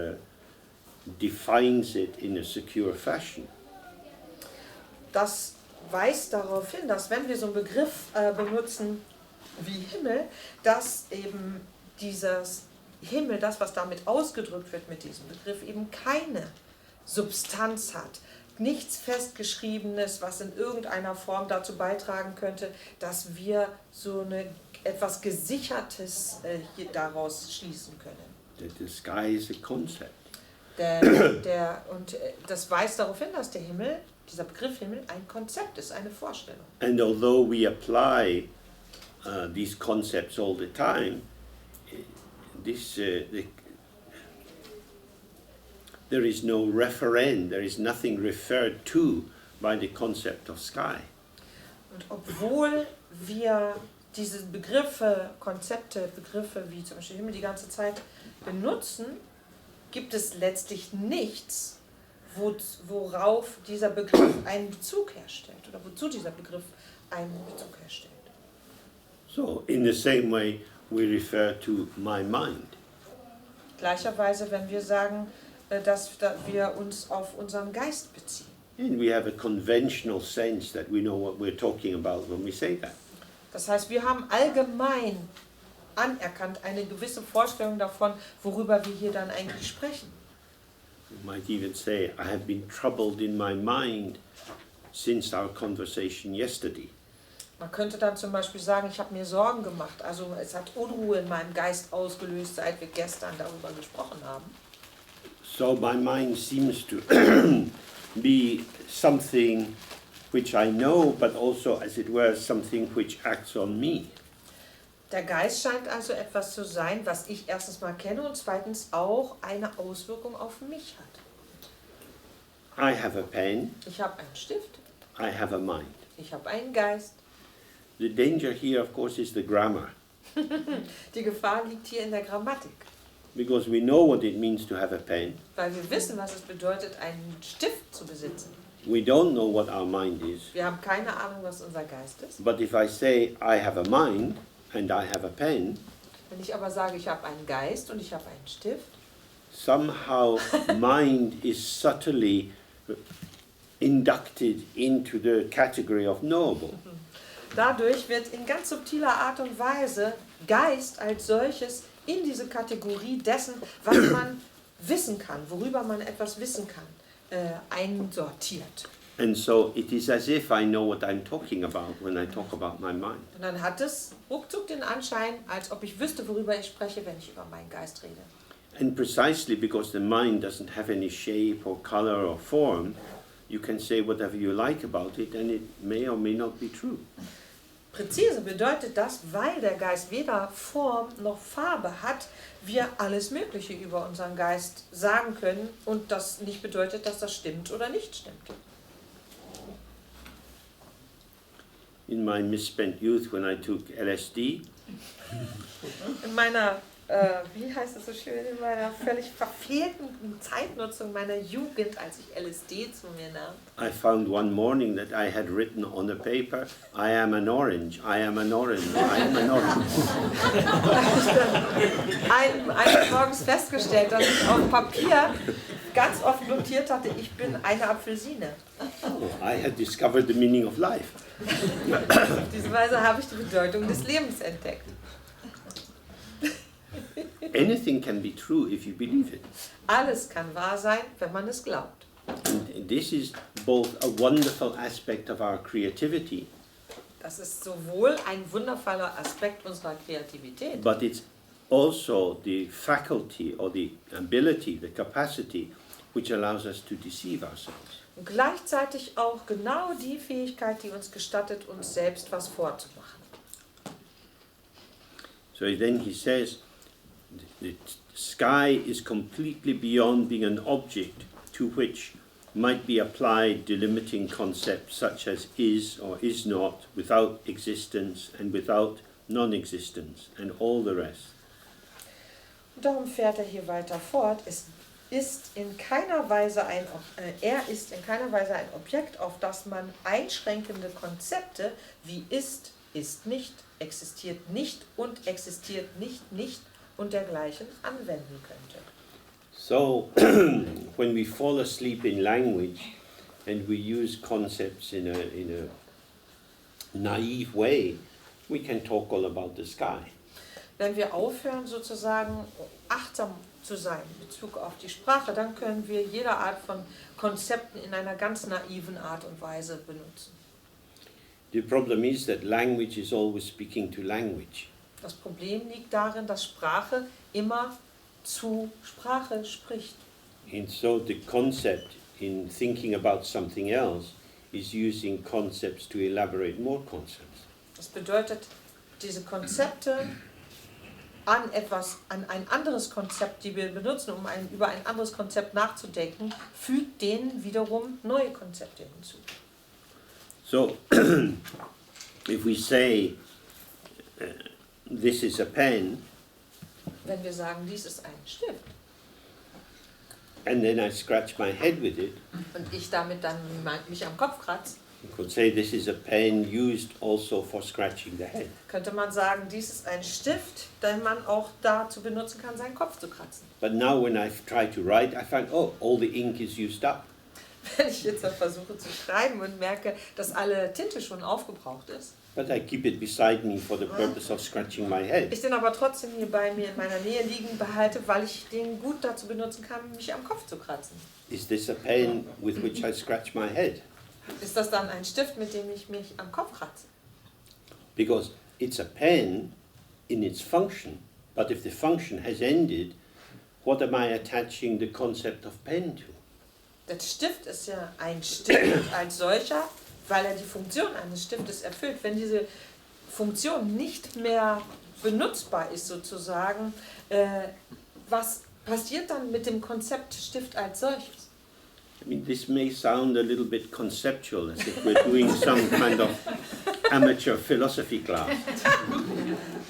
Speaker 1: defines it in a secure fashion.
Speaker 2: Das weist darauf hin, dass wenn wir so einen Begriff benutzen wie Himmel, dass eben dieses Himmel, das was damit ausgedrückt wird mit diesem Begriff, eben keine Substanz hat. Nichts Festgeschriebenes, was in irgendeiner Form dazu beitragen könnte, dass wir so etwas Gesichertes hier daraus schließen können.
Speaker 1: That the sky is a concept.
Speaker 2: Das weist darauf hin, dass der Himmel, dieser Begriff Himmel, ein Konzept ist, eine Vorstellung.
Speaker 1: And although we apply these concepts all the time, there is no referent, there is nothing referred to by the concept of sky.
Speaker 2: Und obwohl wir diese Begriffe, Konzepte, Begriffe wie zum Beispiel Himmel die ganze Zeit benutzen, gibt es letztlich nichts, worauf dieser Begriff einen Bezug herstellt oder wozu dieser Begriff einen Bezug herstellt.
Speaker 1: So, in the same way, we refer to my mind.
Speaker 2: Gleicherweise, wenn wir sagen, dass wir uns auf unseren Geist beziehen.
Speaker 1: And we have a conventional sense that we know what we're talking about when we say that.
Speaker 2: Das heißt, wir haben allgemein anerkannt eine gewisse Vorstellung davon, worüber wir hier dann eigentlich sprechen.
Speaker 1: You might even say, I have been troubled in my mind since our conversation yesterday.
Speaker 2: Man könnte dann zum Beispiel sagen, ich habe mir Sorgen gemacht, also es hat Unruhe in meinem Geist ausgelöst, seit wir gestern darüber gesprochen haben.
Speaker 1: So my mind seems to be something which I know, but also, as it were, something which acts on me.
Speaker 2: Der Geist scheint also etwas zu sein, was ich erstens mal kenne und zweitens auch eine Auswirkung auf mich hat.
Speaker 1: I have a pen,
Speaker 2: Ich habe einen Stift,
Speaker 1: I have a mind.
Speaker 2: ich habe einen Geist.
Speaker 1: The danger here, of course, is the grammar,
Speaker 2: Die Gefahr liegt hier in der Grammatik,
Speaker 1: because we know what it means to have a pen.
Speaker 2: weil wir wissen, was es bedeutet, einen Stift zu besitzen.
Speaker 1: We don't know what our mind is.
Speaker 2: Wir haben keine Ahnung, was unser Geist ist.
Speaker 1: But if I say I have a mind and I have a pen,
Speaker 2: Wenn ich aber sage, ich habe einen Geist und ich habe einen Stift,
Speaker 1: somehow mind is subtly inducted into the category of knowable.
Speaker 2: dadurch wird in ganz subtiler Art und Weise Geist als solches in diese Kategorie dessen, was man wissen kann, worüber man etwas wissen kann, einsortiert.
Speaker 1: And so it is as if I know what I'm talking about when I talk about my mind.
Speaker 2: Und dann hat es ruckzuck den Anschein, als ob ich wüsste, worüber ich spreche, wenn ich über meinen Geist rede.
Speaker 1: And precisely because the mind doesn't have any shape or color or form, you can say whatever you like about it and it may or may not be true.
Speaker 2: Präzise bedeutet das, weil der Geist weder Form noch Farbe hat, wir alles Mögliche über unseren Geist sagen können und das nicht bedeutet, dass das stimmt oder nicht stimmt.
Speaker 1: In my misspent youth when I took LSD,
Speaker 2: In meiner wie heißt es so schön, in meiner völlig verfehlten Zeitnutzung meiner Jugend, als ich LSD zu mir nahm.
Speaker 1: I found one morning that I had written on a paper, I am an orange, I am an orange, I am an orange.
Speaker 2: Eines Morgens festgestellt, dass ich auf Papier ganz oft notiert hatte, ich bin eine Apfelsine.
Speaker 1: Oh, I had discovered the meaning of life.
Speaker 2: Auf diese Weise habe ich die Bedeutung des Lebens entdeckt.
Speaker 1: Anything can be true if you believe it.
Speaker 2: Alles kann wahr sein, wenn man es glaubt.
Speaker 1: And this is both a wonderful aspect of our creativity,
Speaker 2: Das ist sowohl ein wundervoller Aspekt unserer Kreativität,
Speaker 1: but it's also the faculty or the ability, the capacity, which allows us to deceive ourselves.
Speaker 2: und gleichzeitig auch genau die Fähigkeit, die uns gestattet, uns selbst was vorzumachen.
Speaker 1: So then he says, the sky is completely beyond being an object to which might be applied delimiting concepts such as is or is not, without existence and without non-existence and all the rest.
Speaker 2: Und darum fährt er hier weiter fort. Er ist in keiner Weise ein Objekt, auf das man einschränkende Konzepte wie ist nicht, existiert nicht und existiert nicht und dergleichen anwenden könnte.
Speaker 1: So, when we fall asleep in language and we use concepts in a naive way, we can talk all about the sky.
Speaker 2: Wenn wir aufhören, sozusagen achtsam zu sein in Bezug auf die Sprache, dann können wir jede Art von Konzepten in einer ganz naiven Art und Weise benutzen.
Speaker 1: The problem is that language is always speaking to language.
Speaker 2: Das Problem liegt darin, dass Sprache immer zu Sprache spricht.
Speaker 1: And so the concept in thinking about something else is using concepts to elaborate more concepts.
Speaker 2: Das bedeutet, diese Konzepte an ein anderes Konzept, die wir benutzen, um über ein anderes Konzept nachzudenken, fügt denen wiederum neue Konzepte hinzu.
Speaker 1: So, if we say, this is a pen,
Speaker 2: Wenn wir sagen, dies ist ein Stift,
Speaker 1: and then I scratch my head with it,
Speaker 2: und ich damit dann mich am Kopf kratze,
Speaker 1: you could say this is a pen used also for scratching the head.
Speaker 2: könnte man sagen, dies ist ein Stift, den man auch dazu benutzen kann, seinen Kopf zu kratzen.
Speaker 1: But now when I try to write, I find, oh, all the ink is used up.
Speaker 2: Wenn ich jetzt versuche zu schreiben und merke, dass alle Tinte schon aufgebraucht ist,
Speaker 1: But I keep it beside me for the purpose of scratching my head.
Speaker 2: ich den aber trotzdem hier bei mir in meiner Nähe liegen behalte, weil ich den gut dazu benutzen kann, mich am Kopf zu kratzen.
Speaker 1: Is this a pen with which I scratch my head?
Speaker 2: Ist das dann ein Stift, mit dem ich mich am Kopf kratze?
Speaker 1: Because it's a pen in its function, but if the function has ended, what am I attaching the concept of pen to?
Speaker 2: Der Stift ist ja ein Stift als solcher, weil er die Funktion eines Stiftes erfüllt. Wenn diese Funktion nicht mehr benutzbar ist sozusagen, was passiert dann mit dem Konzept Stift als solches?
Speaker 1: I mean, this may sound a little bit conceptual, as if we're doing some kind of amateur philosophy class.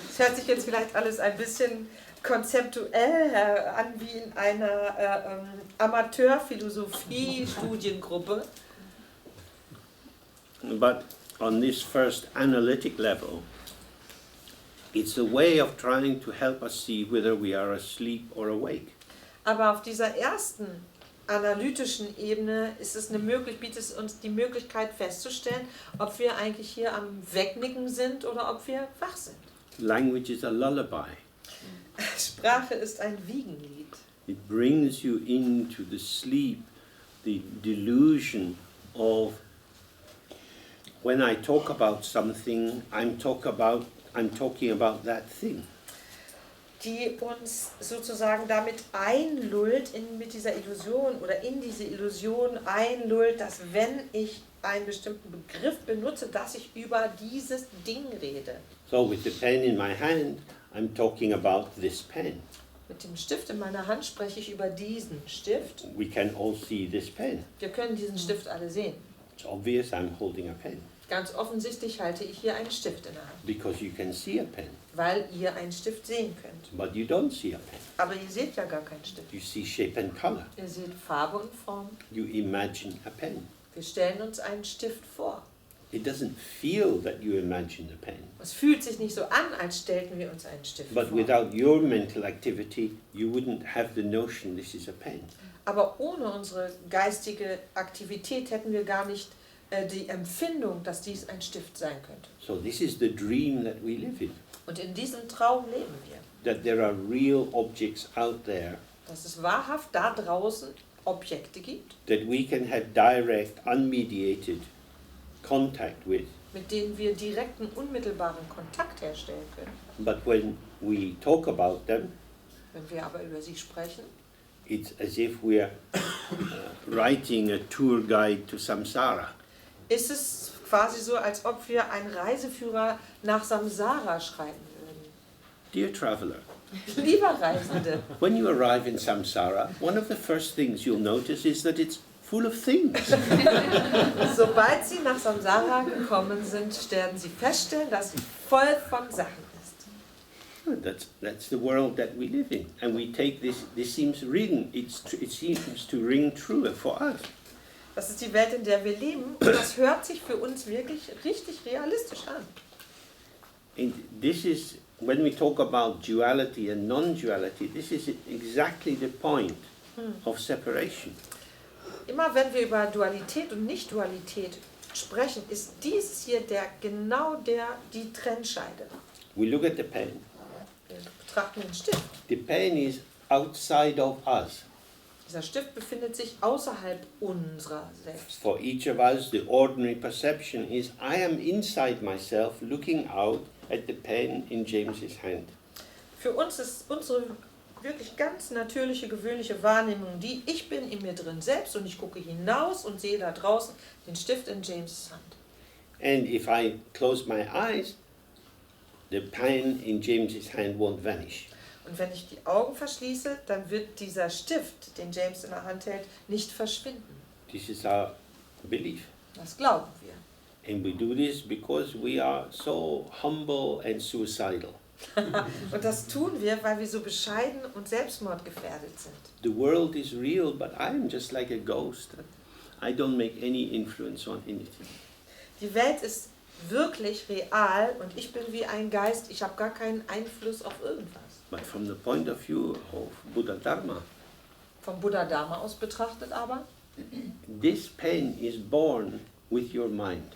Speaker 2: Es hört sich jetzt vielleicht alles ein bisschen konzeptuell an wie in einer Amateurphilosophie-Studiengruppe.
Speaker 1: But on this first analytic level, it's a way of trying to help us see whether we are asleep or awake.
Speaker 2: Aber auf dieser ersten analytischen Ebene bietet es uns die Möglichkeit festzustellen, ob wir eigentlich hier am Wegnicken sind oder ob wir wach sind.
Speaker 1: Language is a lullaby.
Speaker 2: Sprache ist ein Wiegenlied.
Speaker 1: It brings you into the sleep, the delusion of when I talk about something, I'm talking about that thing.
Speaker 2: Die uns sozusagen damit einlullt, mit dieser Illusion oder in diese Illusion einlullt, dass wenn ich einen bestimmten Begriff benutze, dass ich über dieses Ding rede.
Speaker 1: So with the pen in my hand, I'm talking about this pen.
Speaker 2: Mit dem Stift in meiner Hand spreche ich über diesen Stift.
Speaker 1: We can all see this pen.
Speaker 2: Wir können diesen Stift alle sehen.
Speaker 1: It's obvious I'm holding a pen.
Speaker 2: Ganz offensichtlich halte ich hier einen Stift in der Hand,
Speaker 1: because you can see a pen,
Speaker 2: weil ihr einen Stift sehen könnt.
Speaker 1: but you don't see a pen.
Speaker 2: Aber ihr seht ja gar keinen Stift.
Speaker 1: You see shape and color.
Speaker 2: Ihr seht Farbe und Form.
Speaker 1: You imagine a pen.
Speaker 2: Wir stellen uns einen Stift vor.
Speaker 1: It doesn't feel that you imagine a pen.
Speaker 2: Es fühlt sich nicht so an, als stellten wir uns einen Stift
Speaker 1: But
Speaker 2: vor.
Speaker 1: without your mental activity, you wouldn't have the notion this is a pen.
Speaker 2: Aber ohne unsere geistige Aktivität hätten wir gar nicht die Empfindung, dass dies ein Stift sein könnte.
Speaker 1: So this is the dream that we live in.
Speaker 2: Und in diesem Traum leben wir.
Speaker 1: That there are real objects out there
Speaker 2: Dass es wahrhaft da draußen Objekte gibt,
Speaker 1: that we can have direct, unmediated contact with.
Speaker 2: mit denen wir direkten, unmittelbaren Kontakt herstellen können.
Speaker 1: But when we talk about them,
Speaker 2: Wenn wir aber über sie sprechen,
Speaker 1: it's as if we're writing a tour guide to Samsara.
Speaker 2: ist es quasi so, als ob wir einen Reiseführer nach Samsara schreiben würden.
Speaker 1: Dear traveler,
Speaker 2: Lieber Reisende,
Speaker 1: when you arrive in Samsara, one of the first things you'll notice is that it's full of things.
Speaker 2: sobald Sie nach Samsara gekommen sind, werden Sie feststellen, dass sie voll von Sachen ist.
Speaker 1: That's the world that we live in, and we take this seems ring. It seems to ring true for us.
Speaker 2: Das ist die Welt, in der wir leben, und das hört sich für uns wirklich richtig realistisch an.
Speaker 1: And this is when we talk about duality and non-duality. This is exactly the point of separation.
Speaker 2: Immer wenn wir über Dualität und Nicht-Dualität sprechen, ist dies hier die Trennscheide.
Speaker 1: We look at the pen.
Speaker 2: Wir betrachten den Stift.
Speaker 1: The pen is outside of us.
Speaker 2: Dieser Stift befindet sich außerhalb unserer selbst.
Speaker 1: For each of us, the ordinary perception is I am inside myself looking out at the pen in James's hand.
Speaker 2: Für uns ist unsere wirklich ganz natürliche, gewöhnliche Wahrnehmung ich bin in mir drin selbst und ich gucke hinaus und sehe da draußen den Stift in James' Hand.
Speaker 1: And if I close my eyes, the pen in James's hand won't vanish.
Speaker 2: Und wenn ich die Augen verschließe, dann wird dieser Stift, den James in der Hand hält, nicht verschwinden.
Speaker 1: This is our belief.
Speaker 2: Das glauben wir.
Speaker 1: And we do this because we are so humble and suicidal.
Speaker 2: Und das tun wir, weil wir so bescheiden und selbstmordgefährdet sind.
Speaker 1: The world is real, but I am just like a ghost. I don't make any influence on anything.
Speaker 2: Die Welt ist wirklich real und ich bin wie ein Geist, ich habe gar keinen Einfluss auf irgendwas.
Speaker 1: But from the point of view of Buddha Dharma,
Speaker 2: Vom Buddha Dharma aus betrachtet aber,
Speaker 1: this pen is born with your mind.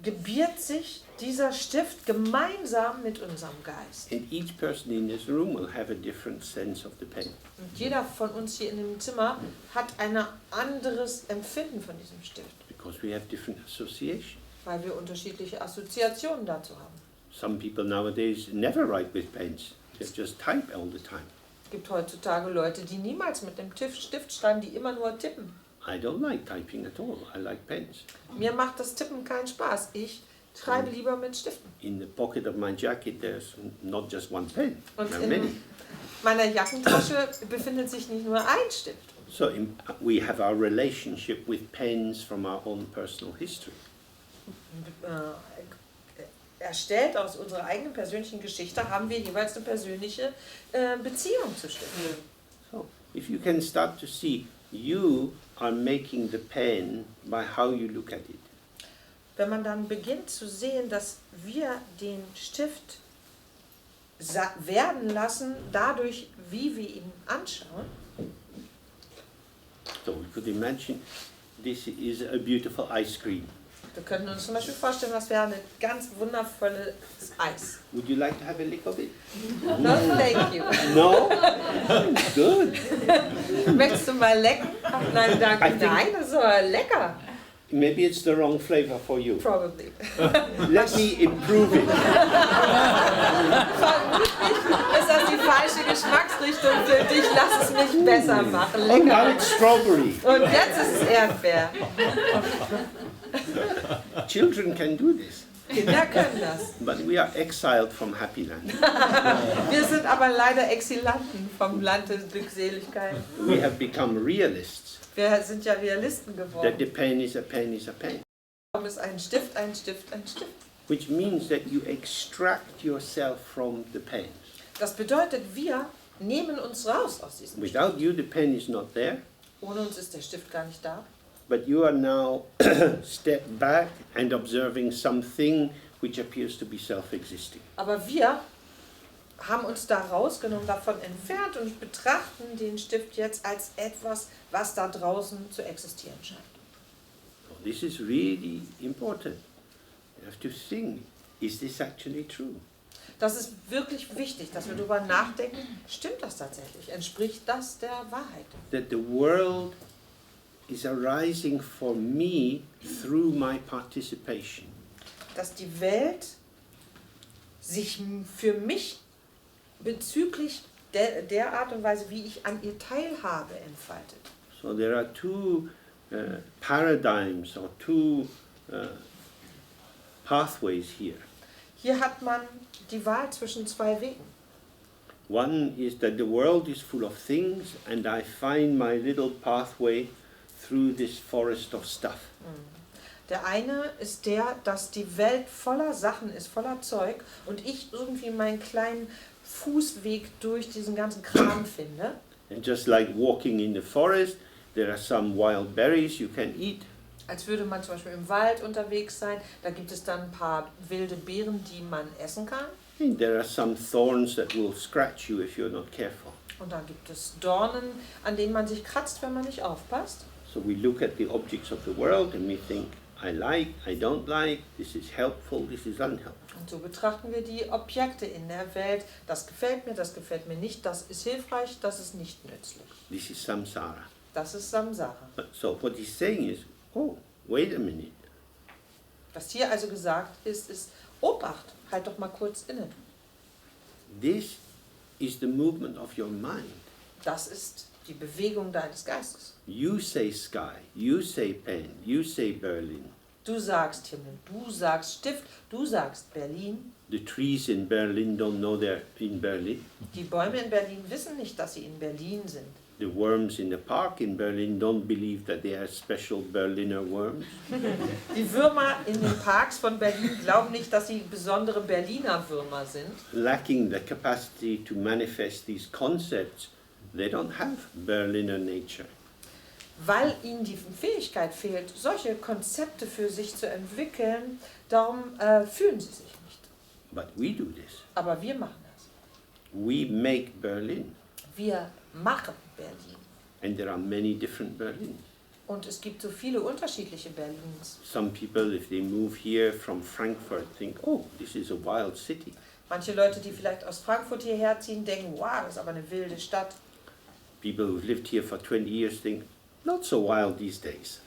Speaker 2: gebiert sich dieser Stift gemeinsam mit unserem Geist.
Speaker 1: And each person in this room will have a different sense of the pen.
Speaker 2: Und jeder von uns hier in dem Zimmer hat ein anderes Empfinden von diesem Stift,
Speaker 1: Because we have different associations.
Speaker 2: weil wir unterschiedliche Assoziationen dazu haben.
Speaker 1: Some people nowadays never write with pens. They just type all the time.
Speaker 2: Es gibt heutzutage Leute, die niemals mit dem Stift schreiben, die immer nur tippen.
Speaker 1: I don't like typing at all. I like pens.
Speaker 2: Mir macht das Tippen keinen Spaß. Ich schreibe lieber mit Stiften.
Speaker 1: In the pocket of my jacket there's not just one pen.
Speaker 2: Und
Speaker 1: There are many.
Speaker 2: in meiner Jackentasche befindet sich nicht nur ein Stift.
Speaker 1: So we have our relationship with pens from our own personal history.
Speaker 2: Erstellt aus unserer eigenen persönlichen Geschichte haben wir jeweils eine persönliche Beziehung zu Stiften.
Speaker 1: So if you can start to see, you are making the pen by how you look at it.
Speaker 2: Wenn man dann beginnt zu sehen, dass wir den Stift werden lassen, dadurch, wie wir ihn anschauen.
Speaker 1: So we could imagine this is a beautiful ice cream.
Speaker 2: Wir können uns zum Beispiel vorstellen, das wäre ein ganz wundervolles Eis.
Speaker 1: Would you like to have a lick of it?
Speaker 2: No, thank you.
Speaker 1: No? Good.
Speaker 2: Möchtest du mal lecken? Ach, nein, danke. Nein, das ist aber lecker.
Speaker 1: Maybe it's the wrong flavor for you.
Speaker 2: Probably.
Speaker 1: Let me improve it.
Speaker 2: Vermutlich ist das die falsche Geschmacksrichtung für dich. Lass es mich besser machen.
Speaker 1: Oh, now
Speaker 2: Lecker.
Speaker 1: it's strawberry.
Speaker 2: Und jetzt ist es Erdbeer.
Speaker 1: Children can do this.
Speaker 2: Kinder können das.
Speaker 1: But we are exiled from happy land.
Speaker 2: Wir sind aber leider Exilanten vom Land der Glückseligkeit.
Speaker 1: We have become realists.
Speaker 2: Wir sind ja Realisten
Speaker 1: That
Speaker 2: geworden.
Speaker 1: the pen is a pen is a pen.
Speaker 2: bekommen, ist ein Stift, ein Stift, ein Stift.
Speaker 1: Which means that you extract yourself from the pen.
Speaker 2: Das bedeutet, wir nehmen uns raus aus diesem Stift.
Speaker 1: Without you, the pen is not there.
Speaker 2: Ohne uns ist der Stift gar nicht da.
Speaker 1: But you are now step back and observing something which appears to be self-existing.
Speaker 2: Aber wir haben uns da rausgenommen, davon entfernt und betrachten den Stift jetzt als etwas, was da draußen zu existieren scheint.
Speaker 1: So this is really important. You have to think, is this actually true?
Speaker 2: Das ist wirklich wichtig, dass wir darüber nachdenken, stimmt das tatsächlich? Entspricht das der Wahrheit?
Speaker 1: That the world is arising for me through my participation.
Speaker 2: Dass die Welt sich für mich bezüglich der Art und Weise, wie ich an ihr teilhabe, entfaltet.
Speaker 1: So there are two paradigms or two pathways here.
Speaker 2: Hier hat man die Wahl zwischen zwei Wegen.
Speaker 1: One is that the world is full of things and I find my little pathway through this forest of stuff.
Speaker 2: Der eine ist der, dass die Welt voller Sachen ist, voller Zeug und ich irgendwie meinen kleinen Fußweg durch diesen ganzen Kram finde.
Speaker 1: And just like walking in the forest, there are some wild berries you can eat.
Speaker 2: Als würde man zum Beispiel im Wald unterwegs sein, da gibt es dann ein paar wilde Beeren, die man essen kann.
Speaker 1: And there are some thorns that will scratch you if you're not careful.
Speaker 2: Und dann gibt es Dornen, an denen man sich kratzt, wenn man nicht aufpasst.
Speaker 1: So we look at the objects of the world and we think, I like, I don't like, this is helpful, this is unhelpful.
Speaker 2: Und so betrachten wir die Objekte in der Welt. Das gefällt mir nicht, das ist hilfreich, das ist nicht nützlich.
Speaker 1: This is samsara.
Speaker 2: Das ist Samsara.
Speaker 1: So what he's saying is, oh, wait a minute.
Speaker 2: Was hier also gesagt ist, Obacht, halt doch mal kurz inne.
Speaker 1: This is the movement of your mind.
Speaker 2: Das ist die Bewegung deines Geistes.
Speaker 1: You say sky, you say pen, you say Berlin.
Speaker 2: Du sagst Himmel, du sagst Stift, du sagst Berlin.
Speaker 1: The trees in Berlin don't know they're in Berlin.
Speaker 2: Die Bäume in Berlin wissen nicht, dass sie in Berlin sind.
Speaker 1: The worms in the park in Berlin don't believe that they are special Berliner worms.
Speaker 2: Die Würmer in den Parks von Berlin glauben nicht, dass sie besondere Berliner Würmer sind.
Speaker 1: Lacking the capacity to manifest these concepts, they don't have Berliner nature.
Speaker 2: Weil ihnen die Fähigkeit fehlt, solche Konzepte für sich zu entwickeln, darum fühlen sie sich nicht.
Speaker 1: But we do this.
Speaker 2: Aber wir machen das.
Speaker 1: We make Berlin.
Speaker 2: Wir machen Berlin.
Speaker 1: And there are many different Berlins.
Speaker 2: Und es gibt so viele unterschiedliche Berlins.
Speaker 1: Some people, if they move here from Frankfurt, think, oh, this is a wild city.
Speaker 2: Manche Leute, die vielleicht aus Frankfurt hierher ziehen, denken, wow, das ist aber eine wilde Stadt.
Speaker 1: People who've lived here for 20 years think, not so wild these days.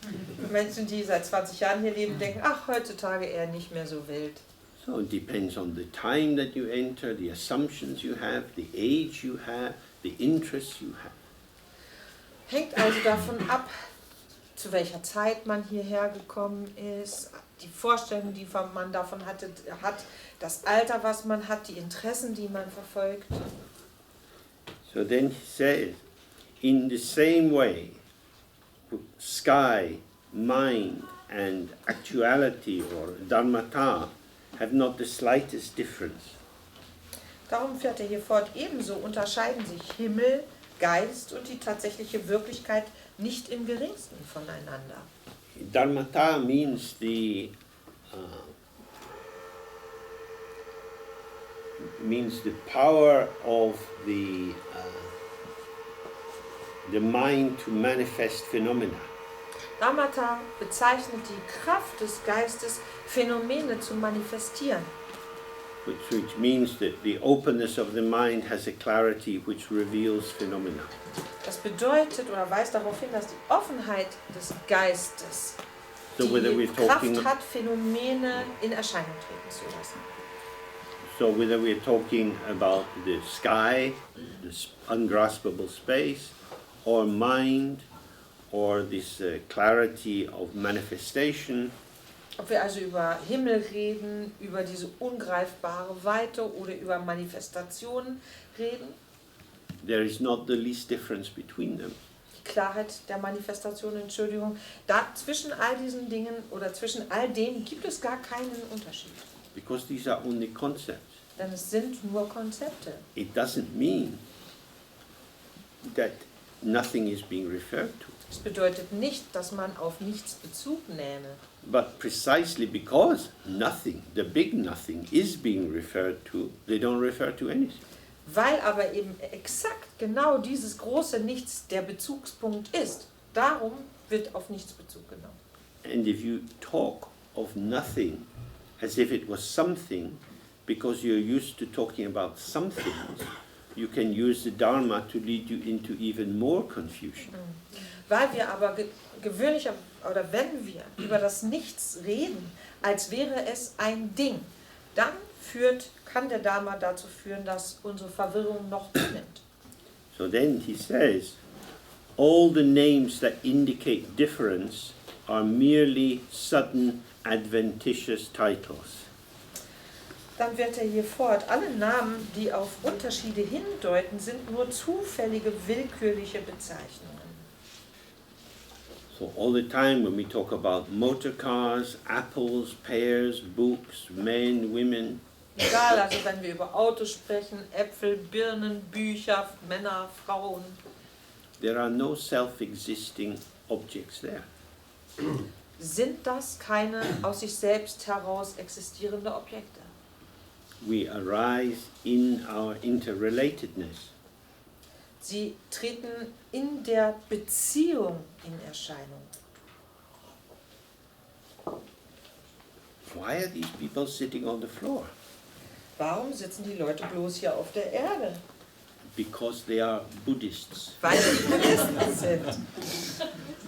Speaker 2: Menschen, die seit 20 Jahren hier leben, denken, ach, heutzutage eher nicht mehr so wild.
Speaker 1: So it depends on the time that you enter, the assumptions you have, the age you have, the interests you have.
Speaker 2: Hängt also davon ab, zu welcher Zeit man hierher gekommen ist, die Vorstellungen, die man davon hat, das Alter, was man hat, die Interessen, die man verfolgt.
Speaker 1: So then he says, in the same way, sky, mind and actuality or dharmata have not the slightest difference.
Speaker 2: Darum fährt er hier fort, ebenso unterscheiden sich Himmel, Geist und die tatsächliche Wirklichkeit nicht im geringsten voneinander.
Speaker 1: Dharmata means the power of the mind to manifest phenomena.
Speaker 2: Dharmata bezeichnet die Kraft des Geistes, Phänomene zu manifestieren.
Speaker 1: Which means that the openness of the mind has a clarity which reveals phenomena.
Speaker 2: Das bedeutet oder weist darauf hin, dass die Offenheit des Geistes die Kraft hat, Phänomene in Erscheinung treten zu lassen.
Speaker 1: So whether we're talking about the sky, this ungraspable space, or mind, or this clarity of manifestation,
Speaker 2: Ob wir also über Himmel reden, über diese ungreifbare Weite oder über Manifestationen reden,
Speaker 1: there is not the least difference between them.
Speaker 2: die Klarheit der Manifestation, Entschuldigung. Zwischen all diesen Dingen oder zwischen all dem gibt es gar keinen Unterschied.
Speaker 1: Because these are only concepts.
Speaker 2: Denn es sind nur Konzepte.
Speaker 1: It doesn't mean that nothing is being referred to.
Speaker 2: Es bedeutet nicht, dass man auf nichts Bezug nähme.
Speaker 1: But precisely because nothing, the big nothing, is being referred to, they don't refer to anything.
Speaker 2: Weil aber eben exakt genau dieses große Nichts der Bezugspunkt ist. Darum wird auf nichts Bezug genommen.
Speaker 1: And if you talk of nothing as if it was something, because you're used to talking about something, you can use the Dharma to lead you into even more confusion.
Speaker 2: Weil wir aber gewöhnlich, oder wenn wir über das Nichts reden, als wäre es ein Ding, dann kann der Dharma dazu führen, dass unsere Verwirrung noch zunimmt.
Speaker 1: So then he says, all the names that indicate difference are merely sudden adventitious titles.
Speaker 2: Dann wird hier fort, alle Namen, die auf Unterschiede hindeuten, sind nur zufällige, willkürliche Bezeichnungen.
Speaker 1: So all the time when we talk about motor cars, apples, pears, books, men, women,
Speaker 2: Egal, also wenn wir über Autos sprechen, Äpfel, Birnen, Bücher, Männer, Frauen.
Speaker 1: there are no self-existing objects there.
Speaker 2: Sind das keine aus sich selbst heraus existierende Objekte?
Speaker 1: We arise in our interrelatedness.
Speaker 2: Sie treten in der Beziehung in Erscheinung.
Speaker 1: Why are these people sitting on the floor?
Speaker 2: Warum sitzen die Leute bloß hier auf der Erde?
Speaker 1: Because they are Buddhists.
Speaker 2: Weil sie Buddhisten sind.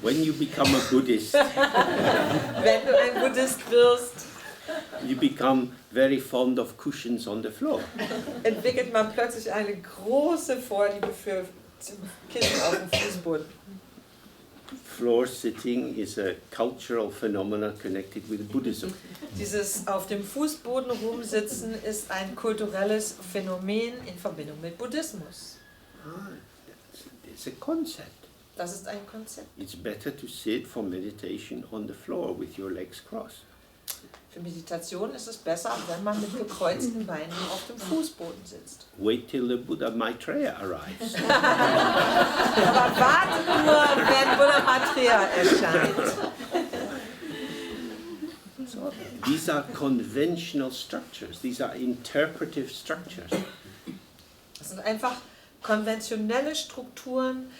Speaker 1: When you become a Buddhist,
Speaker 2: Wenn du ein Buddhist wirst,
Speaker 1: you become very fond of cushions on the floor.
Speaker 2: entwickelt man plötzlich eine große Vorliebe für Kissen auf dem Fußboden.
Speaker 1: Floor sitting is a cultural phenomenon connected with Buddhism.
Speaker 2: Dieses auf dem Fußboden rumsitzen ist ein kulturelles Phänomen in Verbindung mit Buddhismus.
Speaker 1: It's a concept.
Speaker 2: Das ist ein Konzept.
Speaker 1: It's better to sit for meditation on the floor with your legs crossed.
Speaker 2: Für Meditation ist es besser, wenn man mit gekreuzten Beinen auf dem Fußboden sitzt.
Speaker 1: Wait till the Buddha Maitreya arrives.
Speaker 2: Aber warte nur, wenn Buddha Maitreya erscheint.
Speaker 1: So, these are conventional structures. These are interpretive structures.
Speaker 2: Das sind einfach konventionelle Strukturen,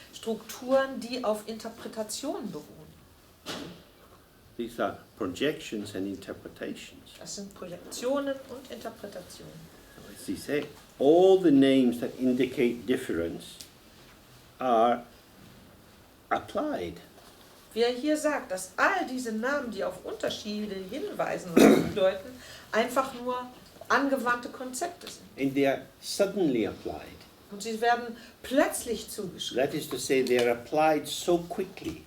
Speaker 2: die auf Interpretation beruhen.
Speaker 1: These are projections and interpretations.
Speaker 2: Das sind Projektionen und Interpretationen.
Speaker 1: As he said, all the names that indicate difference are applied.
Speaker 2: Wie er hier sagt, dass all diese Namen, die auf Unterschiede hinweisen oder hindeuten, einfach nur angewandte Konzepte sind.
Speaker 1: And they are suddenly applied.
Speaker 2: Und sie werden plötzlich zugeschrieben.
Speaker 1: That is to say, they are applied so quickly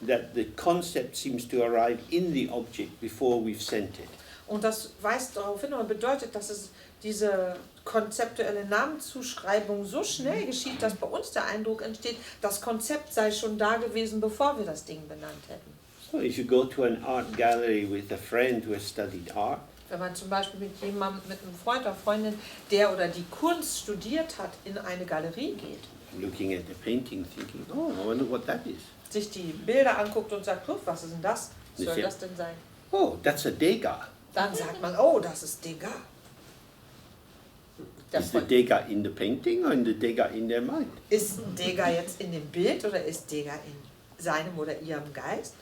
Speaker 1: that the concept seems to arrive in the object before we've sent it.
Speaker 2: Und das weist darauf hin und bedeutet, dass es diese konzeptuelle Namenzuschreibung so schnell geschieht, dass bei uns der Eindruck entsteht, das Konzept sei schon da gewesen, bevor wir das Ding benannt hätten.
Speaker 1: So if you go to an art gallery with a friend who has studied art,
Speaker 2: Wenn man zum Beispiel mit jemandem, mit einem Freund oder Freundin, der oder die Kunst studiert hat, in eine Galerie geht,
Speaker 1: looking at the painting, thinking, oh, I wonder what that is.
Speaker 2: sich die Bilder anguckt und sagt, was ist denn das? Was soll das denn sein?
Speaker 1: Oh, that's a Degas.
Speaker 2: Dann sagt man, oh, das ist Degas.
Speaker 1: Is the Degas in the painting or in the Degas in their mind?
Speaker 2: Ist Degas jetzt in dem Bild oder ist Degas in seinem oder ihrem Geist?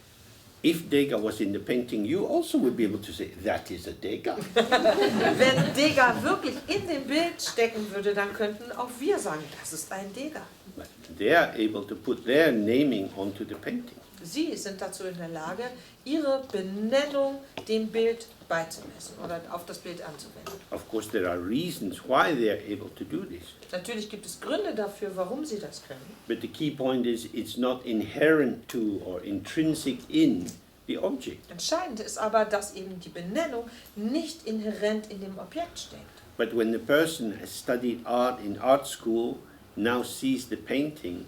Speaker 1: If Degas was in the painting, you also would be able to say, that is a Degas.
Speaker 2: Wenn Degas wirklich in dem Bild stecken würde, dann könnten auch wir sagen, das ist ein Degas.
Speaker 1: But they are able to put their naming onto the painting.
Speaker 2: Sie sind dazu in der Lage, ihre Benennung dem Bild beizumessen oder auf das Bild anzuwenden.
Speaker 1: Of course, there are reasons why they are able to do this.
Speaker 2: Natürlich gibt es Gründe dafür, warum sie das können.
Speaker 1: But the key point is, it's not inherent to or intrinsic in the object.
Speaker 2: Entscheidend ist aber, dass eben die Benennung nicht inhärent in dem Objekt steckt.
Speaker 1: But when the person has studied art in art school, now sees the painting,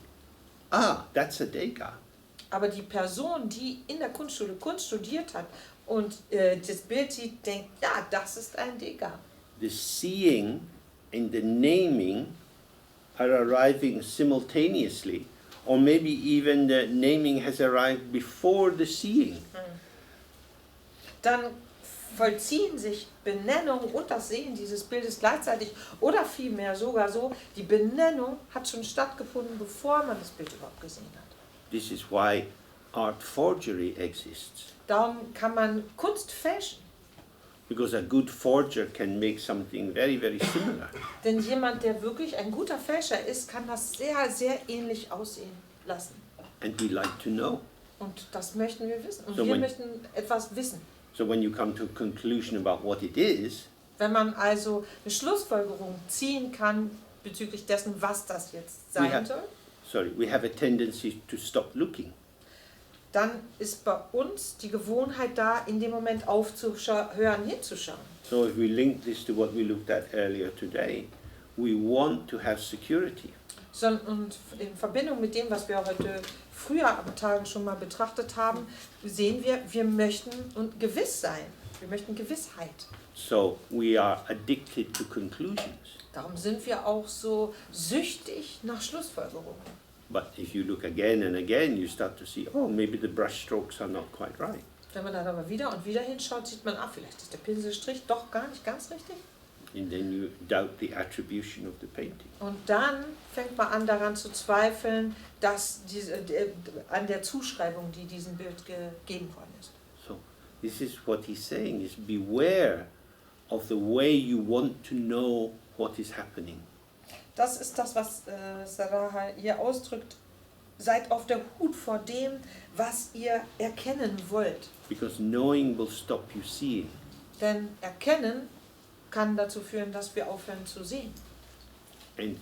Speaker 1: ah, that's a Degar.
Speaker 2: Aber die Person, die in der Kunstschule Kunst studiert hat und das Bild sieht, denkt, ja, das ist ein Degar.
Speaker 1: The seeing and the naming are arriving simultaneously, or maybe even the naming has arrived before the seeing.
Speaker 2: Dann vollziehen sich Benennung und das Sehen dieses Bildes gleichzeitig oder vielmehr sogar so, die Benennung hat schon stattgefunden, bevor man das Bild überhaupt gesehen hat.
Speaker 1: This is why art forgery exists,
Speaker 2: Darum kann man Kunst fälschen.
Speaker 1: because a good forger can make something very, very similar.
Speaker 2: Denn jemand, der wirklich ein guter Fälscher ist, kann das sehr, sehr ähnlich aussehen lassen.
Speaker 1: And we like to know.
Speaker 2: Und das möchten wir wissen. Und
Speaker 1: So
Speaker 2: wir
Speaker 1: when-
Speaker 2: möchten etwas wissen.
Speaker 1: So when you come to a conclusion about what it is,
Speaker 2: Wenn man also eine Schlussfolgerung ziehen kann bezüglich dessen, was das jetzt sein
Speaker 1: Ja.
Speaker 2: soll,
Speaker 1: we have a tendency to stop looking.
Speaker 2: dann ist bei uns die Gewohnheit da, in dem Moment aufzuhören, hinzuschauen.
Speaker 1: So if we link this to what we looked at earlier today, we want to have security.
Speaker 2: Und in Verbindung mit dem, was wir heute früher am Tage schon mal betrachtet haben, sehen wir, wir möchten gewiss sein. Wir möchten Gewissheit.
Speaker 1: So we are addicted to conclusions.
Speaker 2: Darum sind wir auch so süchtig nach Schlussfolgerungen.
Speaker 1: But if you look again and again, you start to see, oh, maybe the brush strokes are not quite right.
Speaker 2: Wenn man dann aber wieder und wieder hinschaut, sieht man, vielleicht ist der Pinselstrich doch gar nicht ganz richtig.
Speaker 1: And then you doubt the attribution of the painting.
Speaker 2: Und dann fängt man an, daran zu zweifeln, dass an der Zuschreibung, die diesem Bild gegeben worden ist.
Speaker 1: So this is what he's saying, is beware of the way you want to know what is happening.
Speaker 2: Das ist das, was Saraha hier ausdrückt. Seid auf der Hut vor dem, was ihr erkennen wollt.
Speaker 1: Because knowing will stop you seeing.
Speaker 2: Denn Erkennen kann dazu führen, dass wir aufhören zu sehen.
Speaker 1: And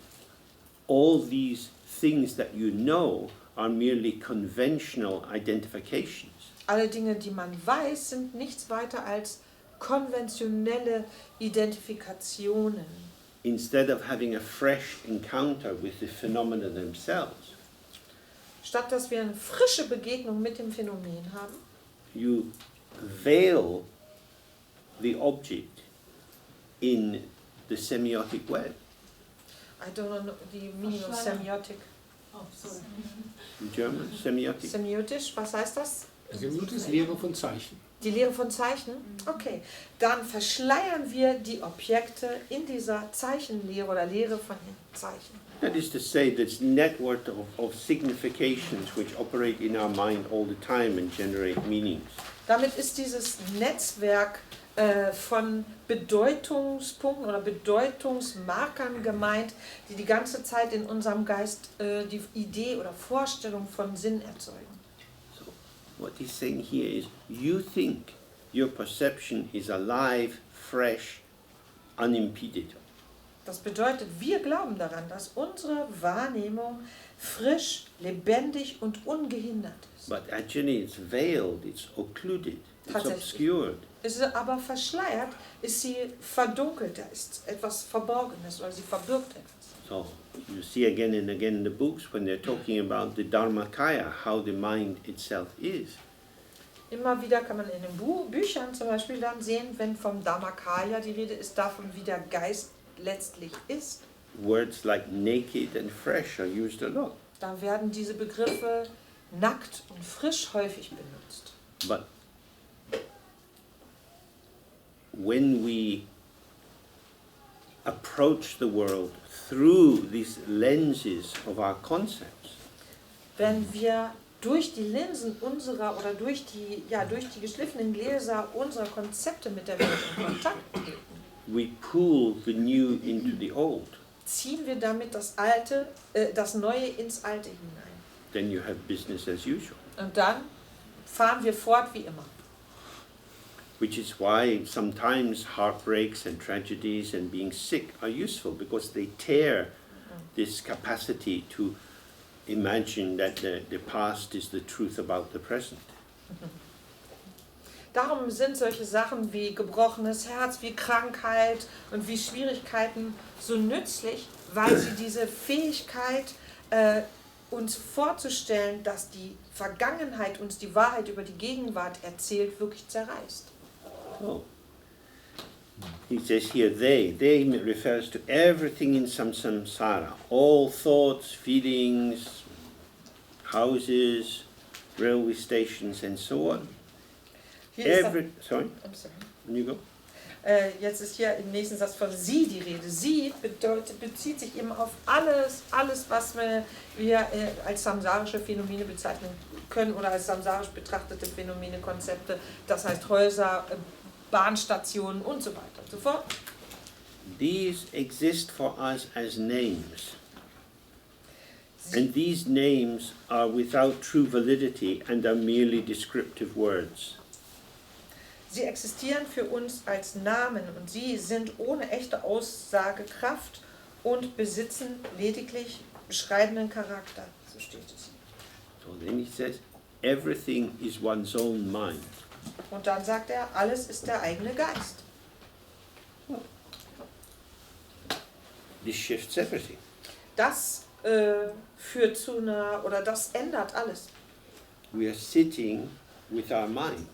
Speaker 1: all these things that you know are merely conventional identifications.
Speaker 2: Alle Dinge, die man weiß, sind nichts weiter als konventionelle Identifikationen.
Speaker 1: Instead of having a fresh encounter with the phenomena themselves,
Speaker 2: Statt dass wir eine frische Begegnung mit dem Phänomen haben,
Speaker 1: you veil the object in the semiotic web.
Speaker 2: I don't know the meaning of semiotic.
Speaker 3: Oh, sorry.
Speaker 1: In German, semiotic.
Speaker 2: Semiotisch, was heißt das?
Speaker 4: Semiotik ist Lehre von Zeichen.
Speaker 2: Die Lehre von Zeichen? Okay, dann verschleiern wir die Objekte in dieser Zeichenlehre oder Lehre von den Zeichen.
Speaker 1: That is to say, this network of significations which operate in our mind all the time and generate meanings.
Speaker 2: Damit ist dieses Netzwerk von Bedeutungspunkten oder Bedeutungsmarkern gemeint, die die ganze Zeit in unserem Geist die Idee oder Vorstellung von Sinn erzeugen.
Speaker 1: So, what he's saying here is, you think your perception is alive, fresh, unimpeded.
Speaker 2: Das bedeutet, wir glauben daran, dass unsere Wahrnehmung frisch, lebendig und ungehindert ist.
Speaker 1: But actually it's veiled, it's occluded, it's
Speaker 2: Tatsächlich.
Speaker 1: obscured.
Speaker 2: Ist sie aber verschleiert, ist sie verdunkelt, da ist etwas Verborgenes oder sie verbirgt etwas.
Speaker 1: So you see again and again in the books when they're talking about the Dharmakaya, how the mind itself is.
Speaker 2: Immer wieder kann man in den Büchern zum Beispiel dann sehen, wenn vom Dharmakaya die Rede ist, davon wie der Geist letztlich ist.
Speaker 1: Words like naked and fresh are used a lot.
Speaker 2: Da werden diese Begriffe nackt und frisch häufig benutzt.
Speaker 1: But when we approach the world through these lenses of our concepts,
Speaker 2: Wenn wir durch die Linsen unserer oder durch die geschliffenen Gläser unserer Konzepte mit der Welt in Kontakt treten,
Speaker 1: we pull the new into the old.
Speaker 2: ziehen wir damit das Neue ins Alte hinein.
Speaker 1: Then you have business as usual.
Speaker 2: Und dann fahren wir fort wie immer.
Speaker 1: Which is why sometimes heartbreaks and tragedies and being sick are useful, because they tear this capacity to imagine that the past is the truth about the present.
Speaker 2: Darum sind solche Sachen wie gebrochenes Herz, wie Krankheit und wie Schwierigkeiten so nützlich, weil sie diese Fähigkeit uns vorzustellen, dass die Vergangenheit uns die Wahrheit über die Gegenwart erzählt, wirklich zerreißt.
Speaker 1: Oh. He says here, they refers to everything in samsara, all thoughts, feelings, houses, railway stations and so on.
Speaker 2: Hier ist
Speaker 1: Sorry,
Speaker 2: I'm sorry.
Speaker 1: you go.
Speaker 2: Jetzt ist hier im nächsten Satz von Sie die Rede. Sie bezieht sich eben auf alles, was wir als samsarische Phänomene bezeichnen können oder als samsarisch betrachtete Phänomene, Konzepte. Das heißt Häuser, Bahnstationen und so weiter und so fort.
Speaker 1: These exist for us as names. And these names are without true validity and are merely descriptive words.
Speaker 2: Sie existieren für uns als Namen und sie sind ohne echte Aussagekraft und besitzen lediglich beschreibenden Charakter. So steht es.
Speaker 1: So then he says, everything is one's own mind.
Speaker 2: Und dann sagt er, alles ist der eigene Geist.
Speaker 1: This shifts everything.
Speaker 2: Das führt zu das ändert alles.
Speaker 1: We are sitting with our mind.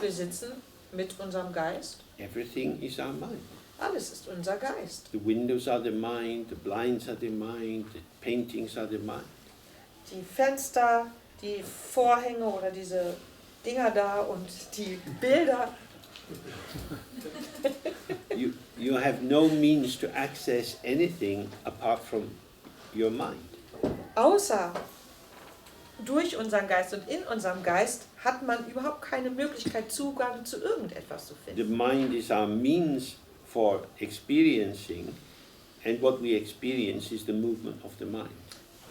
Speaker 2: Wir sitzen mit unserem Geist.
Speaker 1: Everything is our mind.
Speaker 2: Alles ist unser Geist.
Speaker 1: The windows are the mind, the blinds are the mind, the paintings are the mind.
Speaker 2: Die Fenster, die Vorhänge oder diese Dinger da und die Bilder.
Speaker 1: You have no means to access anything apart from your mind.
Speaker 2: Außer durch unseren Geist und in unserem Geist hat man überhaupt keine Möglichkeit, Zugang zu irgendetwas zu
Speaker 1: The
Speaker 2: finden.
Speaker 1: mind is our means for experiencing, and what we experience is the movement of the mind.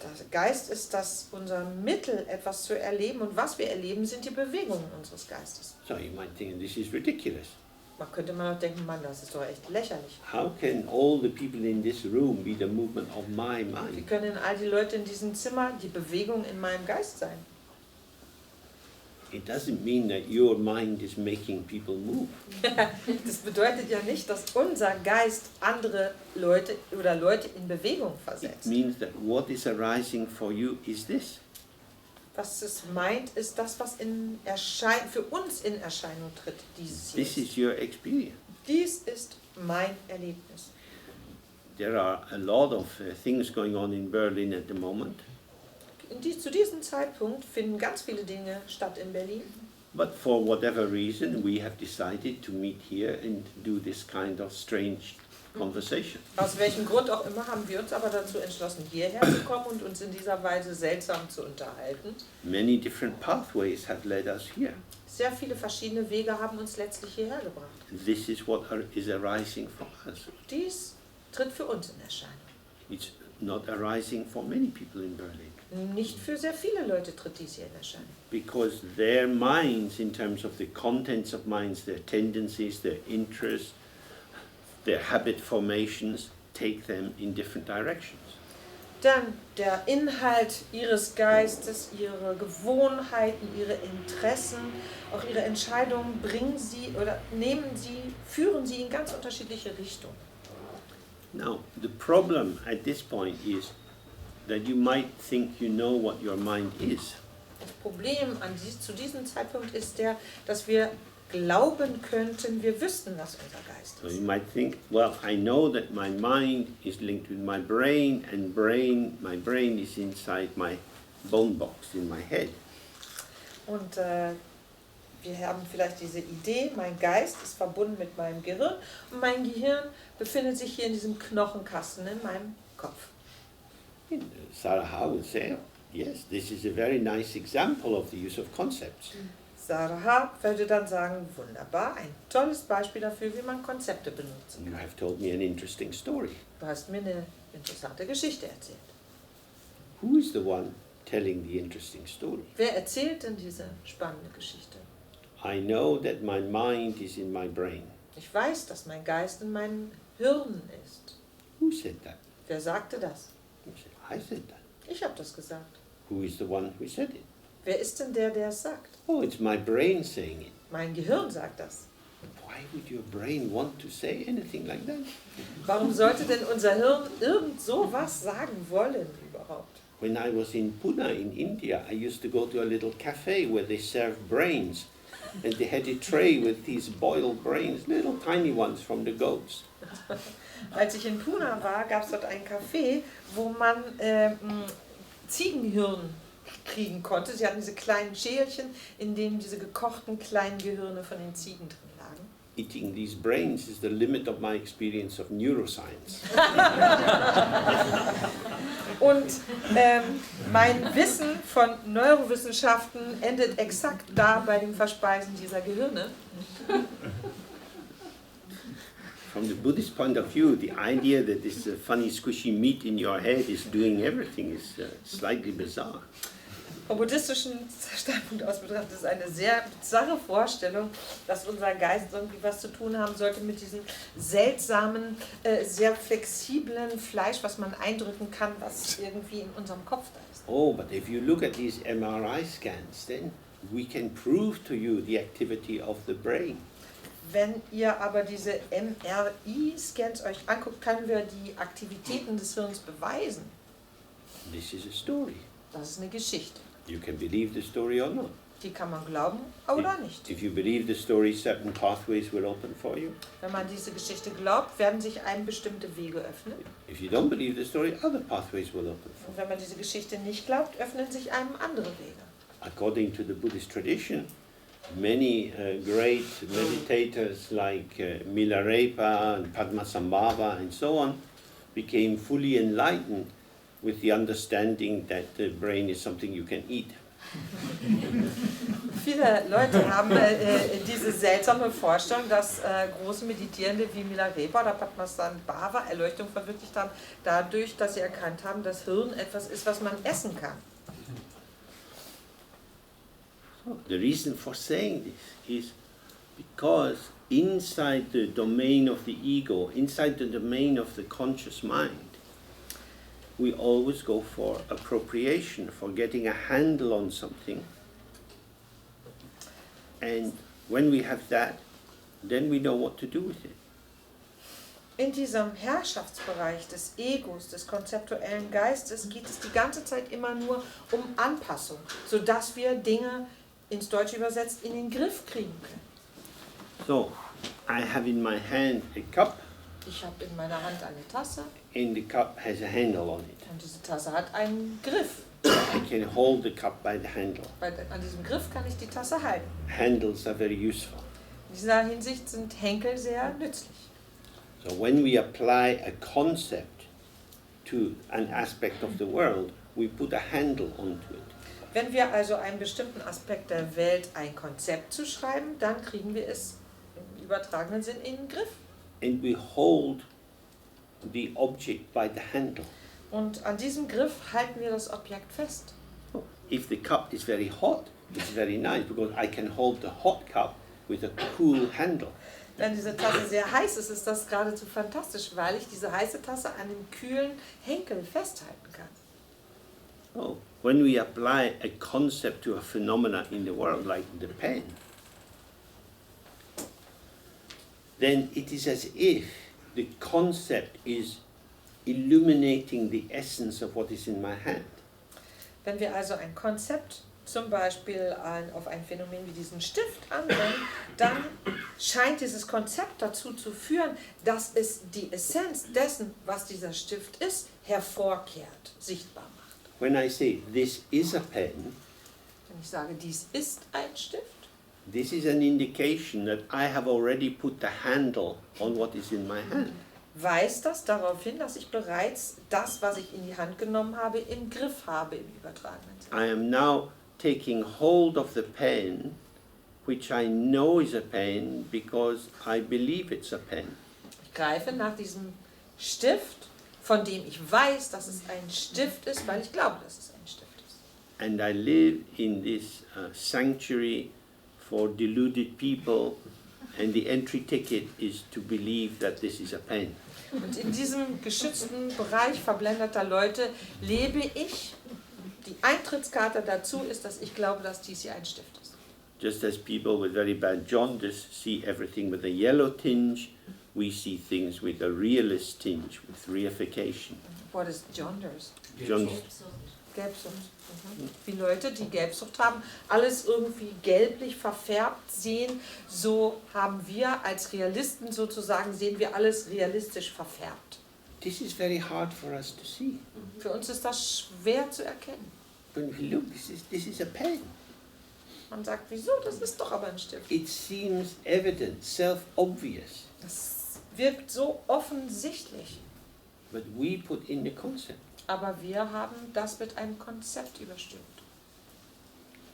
Speaker 2: Der Geist ist unser Mittel, etwas zu erleben, und was wir erleben, sind die Bewegungen unseres Geistes.
Speaker 1: So you might think this is ridiculous.
Speaker 2: Man könnte mal noch denken, Mann, das ist doch echt lächerlich.
Speaker 1: How can all the people in this room be the movement of my
Speaker 2: Wie
Speaker 1: mind?
Speaker 2: können all die Leute in diesem Zimmer die Bewegung in meinem Geist sein?
Speaker 1: It doesn't mean that your mind is making people move.
Speaker 2: Das bedeutet ja nicht, dass unser Geist andere Leute oder Leute in Bewegung
Speaker 1: It
Speaker 2: versetzt.
Speaker 1: means that what is arising for you is this.
Speaker 2: Was es meint, ist das, was für uns in Erscheinung tritt, dieses
Speaker 1: This
Speaker 2: hier.
Speaker 1: is your experience.
Speaker 2: Dies ist mein Erlebnis.
Speaker 1: There are a lot of things going on in Berlin at the moment,
Speaker 2: Zu diesem Zeitpunkt finden ganz viele Dinge statt in Berlin.
Speaker 1: but for whatever reason we have decided to meet here and do this kind of strange conversation.
Speaker 2: Aus welchem Grund auch immer haben wir uns aber dazu entschlossen, hierher zu kommen und uns in dieser Weise seltsam zu unterhalten.
Speaker 1: Many different pathways have led us here.
Speaker 2: Sehr viele verschiedene Wege haben uns letztlich hierher gebracht.
Speaker 1: This is what is arising from us.
Speaker 2: Dies tritt für uns in Erscheinung.
Speaker 1: It's not arising for many people in Berlin,
Speaker 2: Nicht für sehr viele Leute tritt dies hier in Erscheinung.
Speaker 1: because their minds, in terms of the contents of minds, their tendencies, their interests, their habit formations, take them in different directions.
Speaker 2: Denn der Inhalt ihres Geistes, ihre Gewohnheiten, ihre Interessen, auch ihre Entscheidungen führen sie in ganz unterschiedliche Richtungen.
Speaker 1: Now, the problem at this point is that you might think you know what your mind is.
Speaker 2: Das Problem zu diesem Zeitpunkt ist dass wir glauben könnten, wir wüssten, was unser Geist
Speaker 1: So
Speaker 2: ist.
Speaker 1: you might think, well, I know that my mind is linked with my brain, and my brain is inside my bone box in my head.
Speaker 2: Und wir haben vielleicht diese Idee, mein Geist ist verbunden mit meinem Gehirn und mein Gehirn befindet sich hier in diesem Knochenkasten in meinem Kopf.
Speaker 1: Saraha would say, yes, this is a very nice example of the use of concepts.
Speaker 2: Saraha würde dann sagen, wunderbar, ein tolles Beispiel dafür, wie man Konzepte benutzen
Speaker 1: You
Speaker 2: kann.
Speaker 1: have told me an interesting story.
Speaker 2: Du hast mir eine interessante Geschichte erzählt.
Speaker 1: Who is the one telling the interesting story?
Speaker 2: Wer erzählt denn diese spannende Geschichte?
Speaker 1: I know that my mind is in my brain.
Speaker 2: Ich weiß, dass mein Geist in meinem Hirn ist.
Speaker 1: Who said that?
Speaker 2: Wer sagte das?
Speaker 1: You say, I said that.
Speaker 2: Ich habe das gesagt.
Speaker 1: Who is the one who said it?
Speaker 2: Wer ist denn der es sagt?
Speaker 1: Oh, it's my brain saying it.
Speaker 2: Mein Gehirn sagt das.
Speaker 1: Why why would your brain want to say anything like that?
Speaker 2: Warum sollte denn unser Hirn irgend so was sagen wollen überhaupt?
Speaker 1: When I was in Pune in India, I used to go to a little cafe where they serve brains. And they had a tray with these boiled brains, little tiny ones from the goats.
Speaker 2: Als ich in Pune war, gab es dort ein Café, wo man Ziegenhirn kriegen konnte. Sie hatten diese kleinen Schälchen, in denen diese gekochten kleinen Gehirne von den Ziegen drin lagen.
Speaker 1: Eating these brains is the limit of my experience of neuroscience.
Speaker 2: Und mein Wissen von Neurowissenschaften endet exakt da bei dem Verspeisen dieser Gehirne.
Speaker 1: From the Buddhist point of view, the idea that this funny squishy meat in your head is doing everything is slightly bizarre.
Speaker 2: Vom buddhistischen Standpunkt aus betrachtet ist eine sehr bizarre Vorstellung, dass unser Geist irgendwie was zu tun haben sollte mit diesem seltsamen, sehr flexiblen Fleisch, was man eindrücken kann, was irgendwie in unserem Kopf da ist.
Speaker 1: Oh, but if you look at these MRI scans, then we can prove to you the activity of the brain.
Speaker 2: Wenn ihr aber diese MRI-Scans euch anguckt, können wir die Aktivitäten des Hirns beweisen.
Speaker 1: This is a story.
Speaker 2: Das ist eine Geschichte.
Speaker 1: You can believe the story or not.
Speaker 2: Die kann man glauben oder nicht.
Speaker 1: If you believe the story, certain pathways will open for you.
Speaker 2: Wenn man diese Geschichte glaubt, werden sich einem bestimmte Wege öffnen.
Speaker 1: If you don't believe the story, other pathways will open for you.
Speaker 2: Und wenn man diese Geschichte nicht glaubt, öffnen sich einem andere Wege.
Speaker 1: According to the Buddhist tradition, many great meditators like Milarepa and Padmasambhava and so on became fully enlightened with the understanding that the brain is something you can eat.
Speaker 2: Viele Leute haben diese seltsame Vorstellung, dass große Meditierende wie Milarepa oder Padmasambhava Erleuchtung verwirklicht haben, dadurch, dass sie erkannt haben, dass Hirn etwas ist, was man essen kann.
Speaker 1: The reason for saying this is because inside the domain of the ego, inside the domain of the conscious mind, we always go for appropriation, for getting a handle on something. And when we have that, then we know what to do with it.
Speaker 2: In diesem Herrschaftsbereich des Egos, des konzeptuellen Geistes, geht es die ganze Zeit immer nur um Anpassung, sodass wir Dinge, ins Deutsche übersetzt, in den Griff kriegen können.
Speaker 1: So, I have in my hand a cup,
Speaker 2: Ich habe in meiner Hand eine Tasse
Speaker 1: and the cup has a handle on it.
Speaker 2: und diese Tasse hat einen Griff.
Speaker 1: I can hold the cup by the handle.
Speaker 2: An diesem Griff kann ich die Tasse halten.
Speaker 1: Handles are very useful.
Speaker 2: In dieser Hinsicht sind Henkel sehr nützlich.
Speaker 1: So when we apply a concept to an aspect of the world, we put a handle onto it.
Speaker 2: Wenn wir also einen bestimmten Aspekt der Welt ein Konzept zuschreiben, dann kriegen wir es im übertragenen Sinn in den Griff.
Speaker 1: And we hold the object by the handle.
Speaker 2: Und an diesem Griff halten wir das Objekt fest.
Speaker 1: If the cup is very hot, it's very nice because I can hold the hot cup with a cool handle.
Speaker 2: Wenn diese Tasse sehr heiß ist, ist das geradezu fantastisch, weil ich diese heiße Tasse an dem kühlen Henkel festhalten kann.
Speaker 1: Oh, when we apply a concept to a phenomena in the world, like the pen, then it is as if the concept is illuminating the essence of what is in my hand.
Speaker 2: Wenn wir also ein Konzept, zum Beispiel auf ein Phänomen wie diesen Stift anwenden, dann scheint dieses Konzept dazu zu führen, dass es die Essenz dessen, was dieser Stift ist, hervorkehrt, sichtbar macht.
Speaker 1: When I say this is a pen,
Speaker 2: Wenn ich sage, dies ist ein Stift,
Speaker 1: this is an indication that I have already put the handle on what is in my hand.
Speaker 2: weist das darauf hin, dass ich bereits das, was ich in die Hand genommen habe, im Griff habe, im übertragenen Sinne.
Speaker 1: I am now taking hold of the pen, which I know is a pen because I believe it's a pen.
Speaker 2: Ich greife nach diesem Stift, von dem ich weiß, dass es ein Stift ist, weil ich glaube, dass es ein Stift ist.
Speaker 1: And I live in this sanctuary for deluded people, and the entry ticket is to believe that this is a pen.
Speaker 2: Und in diesem geschützten Bereich verblendeter Leute lebe ich. Die Eintrittskarte dazu ist, dass ich glaube, dass dies hier ein Stift ist.
Speaker 1: Just as people with very bad jaundice see everything with a yellow tinge, we see things with a realist tinge, with reification.
Speaker 2: What is jaundice?
Speaker 1: Jaundice.
Speaker 2: Gelbsucht. Wie Leute, die Gelbsucht haben, alles irgendwie gelblich verfärbt sehen, so haben wir als Realisten sozusagen, sehen wir alles realistisch verfärbt.
Speaker 1: This is very hard for us to see.
Speaker 2: Für uns ist das schwer zu erkennen.
Speaker 1: When we look, this is a pen.
Speaker 2: Man sagt, wieso? Das ist doch aber ein Stift.
Speaker 1: It seems evident, self-obvious,
Speaker 2: Das wirkt so offensichtlich.
Speaker 1: but we put in the concept.
Speaker 2: Aber wir haben das mit einem Konzept überstimmt.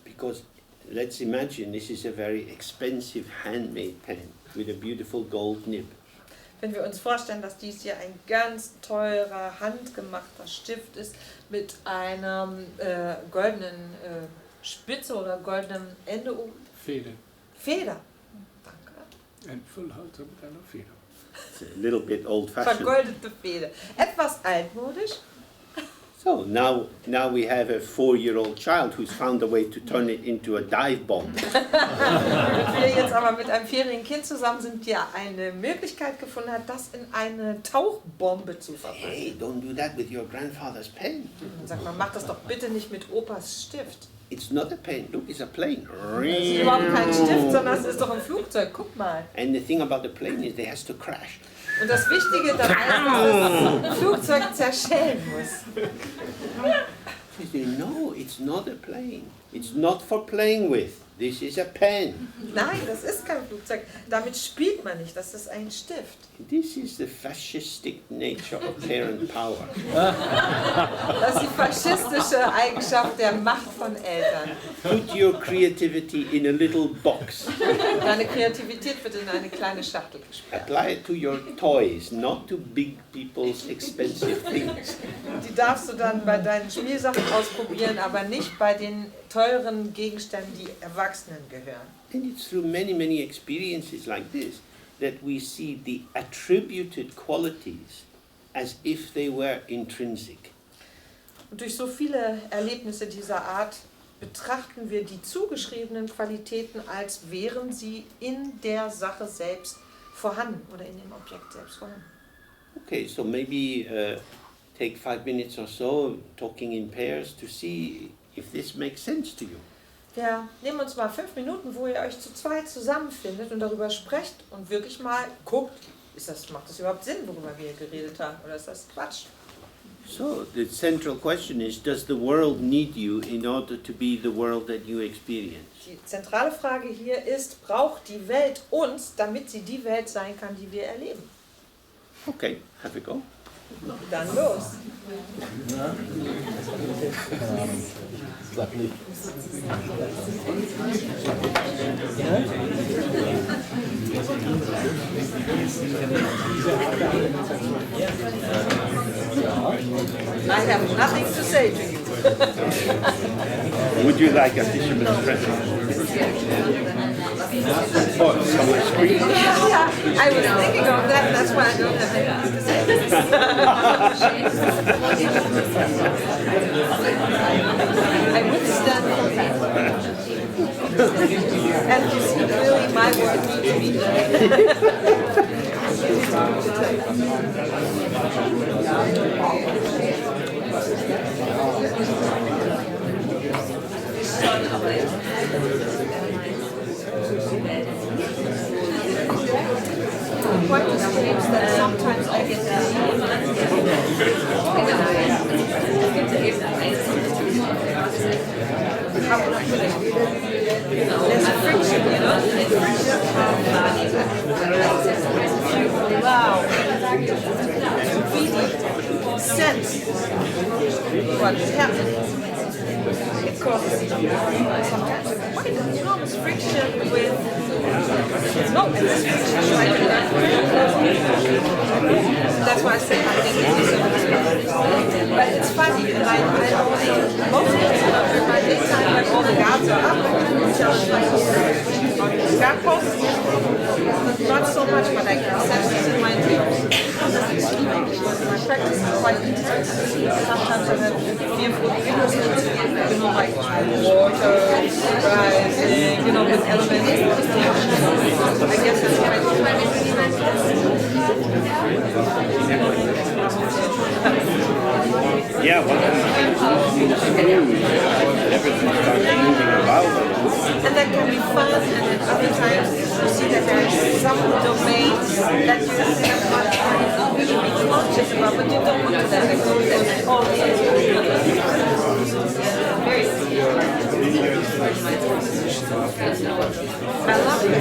Speaker 1: Because let's imagine this is a very expensive handmade pen with a beautiful gold nib.
Speaker 2: Wenn wir uns vorstellen, dass dies hier ein ganz teurer, handgemachter Stift ist mit einer goldenen Spitze oder goldenem Ende oben. Feder. Danke.
Speaker 4: Ein Füllhalter mit einer Feder.
Speaker 1: It's a little bit old-fashioned.
Speaker 2: Vergoldete Feder. Etwas altmodisch.
Speaker 1: So now we have a 4-year-old child who's found a way to turn it into a dive bomb.
Speaker 2: Wenn wir jetzt aber mit einem 4-jährigen Kind zusammen sind, der eine Möglichkeit gefunden hat, das in eine Tauchbombe zu verwandeln.
Speaker 1: Hey, don't do that with your grandfather's pen.
Speaker 2: Dann sagt man, mach das doch bitte nicht mit Opas Stift.
Speaker 1: It's not a pen, look, it's a plane.
Speaker 2: Das ist überhaupt kein Stift, sondern es ist doch ein Flugzeug. Guck mal.
Speaker 1: And the thing about the plane is it has to crash.
Speaker 2: Und das Wichtige dabei ist, dass das Flugzeug zerschellen muss.
Speaker 1: She said, no, it's not a plane. It's not for playing with. This is a pen.
Speaker 2: Nein, das ist kein Flugzeug. Damit spielt man nicht. Das ist ein Stift.
Speaker 1: This is the fascistic nature of parent power.
Speaker 2: Das ist die faschistische Eigenschaft der Macht von Eltern.
Speaker 1: Put your creativity in a little box.
Speaker 2: Deine Kreativität wird in eine kleine Schachtel gesperrt.
Speaker 1: Apply it to your toys, not to big people's expensive things.
Speaker 2: Die darfst du dann bei deinen Spielsachen ausprobieren, aber nicht bei den teuren Gegenständen, die Erwachsenen gehören.
Speaker 1: And it's through many, many experiences like this that we see the attributed qualities as if they were intrinsic.
Speaker 2: Und durch so viele Erlebnisse dieser Art betrachten wir die zugeschriebenen Qualitäten, als wären sie in der Sache selbst vorhanden oder in dem Objekt selbst vorhanden.
Speaker 1: Okay, so maybe take 5 minutes or so talking in pairs to see if this makes sense to you.
Speaker 2: Wir nehmen uns mal 5 Minuten, wo ihr euch zu zweit zusammenfindet und darüber sprecht und wirklich mal guckt, macht das überhaupt Sinn, worüber wir hier geredet haben, oder ist das Quatsch?
Speaker 1: So the central question is, does the world need you in order to be the world that you experience?
Speaker 2: Die zentrale Frage hier ist, braucht die Welt uns, damit sie die Welt sein kann, die wir erleben?
Speaker 1: Okay, have a go.
Speaker 2: Dann los. I have nothing to say to you.
Speaker 1: Would you like a fisherman's friend? Oh, it's on my screen.
Speaker 2: Yeah, I was thinking of that, that's why I don't have anything to say. I would stand for that. And you see, clearly my word needs to be The point is that sometimes I get there's a friction, you know? Wow. To really sense what is happening. It causes sometimes quite an enormous friction with that's why I said I think it is. But it's funny, and I only, most of the time, in my daytime, when all the guards are up, just like on the scaffold, not so much, but I can sense it in my dreams. My practice is quite intense. Sometimes I have 4 Windows like water, rising, you know, with elements. I guess it's kind of
Speaker 1: yeah, once you everything starts moving about.
Speaker 2: and that can be fun, and then other times you see that there are some domains that you have to be conscious about, but you don't want to let it go there all the time. I love it.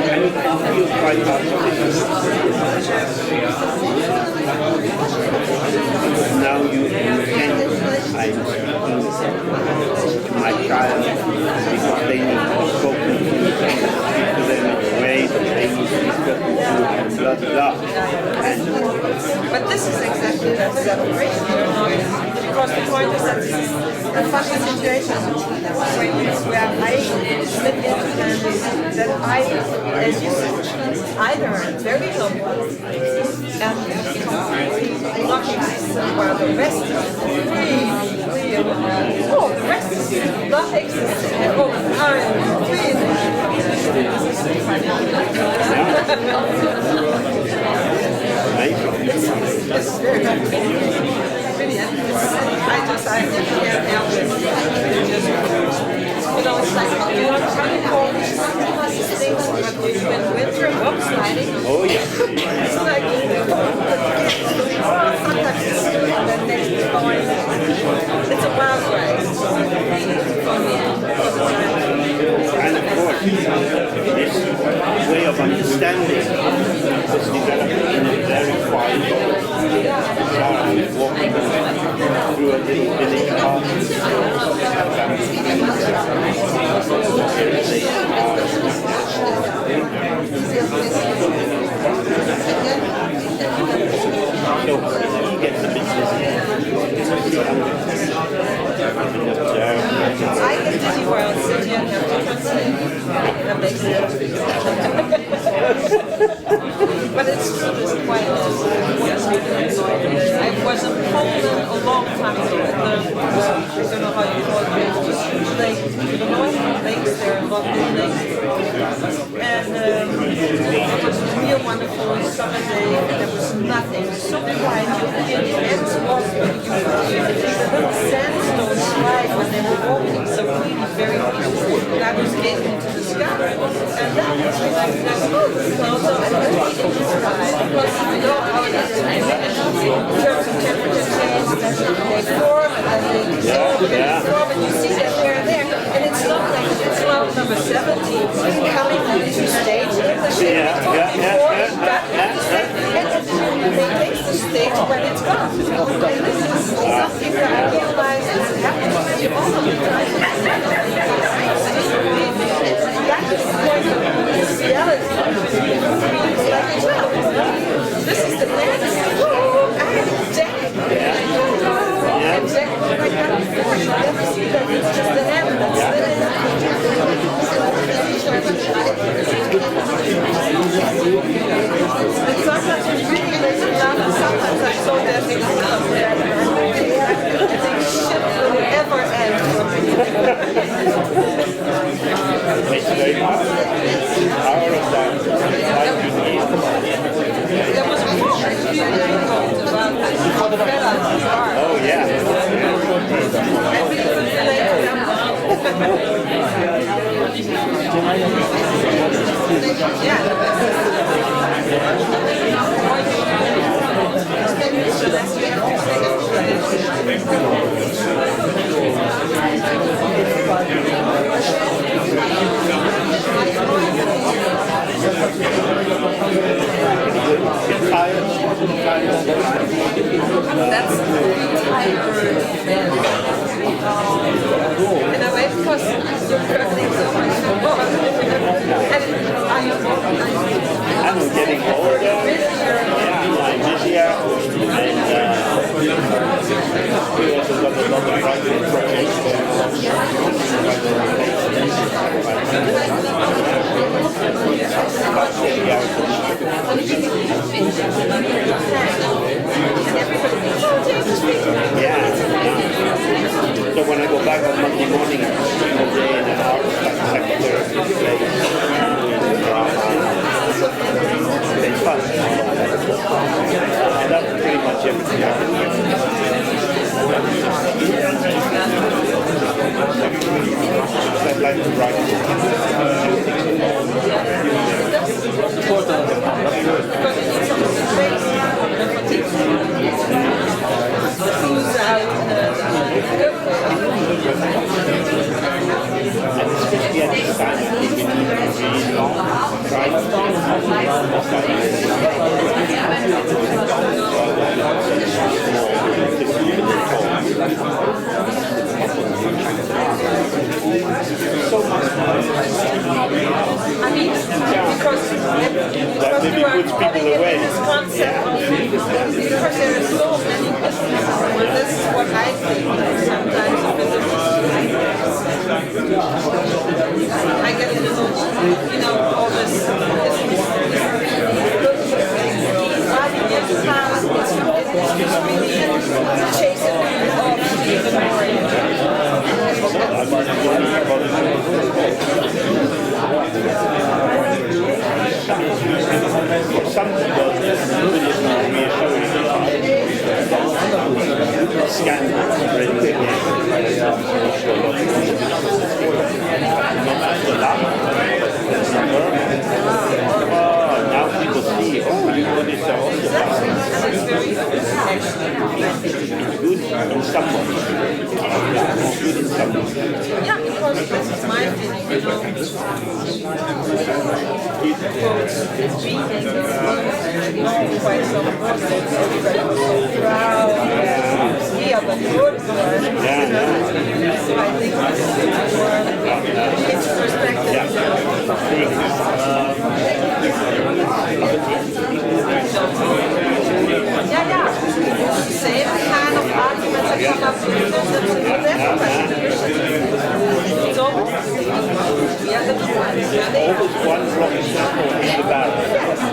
Speaker 1: And you can feel quite now you can, I'm speaking to my child because they need to be spoken to, speak to them in a way that they need to be spoken to, and blah blah.
Speaker 2: But this is exactly that separation, because the point is that this is a funny situation where I slip into them, that I, as you said, either am very humble and not existent, while the rest is really, oh, the rest is not existent, and oh, I'm really. It's very really, I can't help it. You know, it's like you want to call these things when winter rock sliding.
Speaker 1: Oh yeah.
Speaker 2: It's like sometimes it's good and then next point. It's a wild ride for me.
Speaker 1: And of course, this way of understanding was developed in a very quiet way. Saraha is walking through a little village park. So he gets a bit dizzy.
Speaker 2: I get dizzy where I'll sit here and have to translate. That makes sense. But it's true, this quietness. I was in Poland a long time ago at the, I don't know how you call it, just lake, the north lakes, there are a lot of lakes. And it was a real wonderful summer day, and there was nothing, so quiet, you could hear the ants walking, you could hear the little sandstone slide when they were walking, so really very peaceful. And I was gazing into the sky, and that was when I was like, oh, so I was reading the sky, because you know how it is in terms of temperature change, that's the day form, and then they absorb and absorb, and you see that they're there, and it's not like it's cloud number 17 coming into stage, the ship before it got into stage, and they take the stage when it's gone. And this is something that I realize is happening to all of the time. That's the point of reality. It's like, well, this is the dance. I'm Jack. And Jack, like that before, you never see that it's just the hand that's and sometimes it really makes me laugh, and sometimes I'm so definitely that I think shit will never end for me.
Speaker 1: It's very power of that.
Speaker 2: There was a book about
Speaker 1: Oh yeah.
Speaker 2: and we could relate to them. That's in a way, because you're traveling so much more. And
Speaker 1: I'm getting older. Yeah, I'm busier. And we also got a lot of private projects.
Speaker 2: I mean, because you are putting it in this concept, because there are so many businesses, and this is what I think sometimes I get a little, all this chase it off even more.
Speaker 1: Some people scan now people see, oh, you know this also.
Speaker 2: It's very good.
Speaker 1: Good in some way. Good in some way.
Speaker 2: Yeah, because this is my feeling, quite some everybody was so proud. We are the good ones. So I think this is more its perspective. Same kind of arguments that come up with so, we are the good ones.
Speaker 1: Always one drop in the barrel.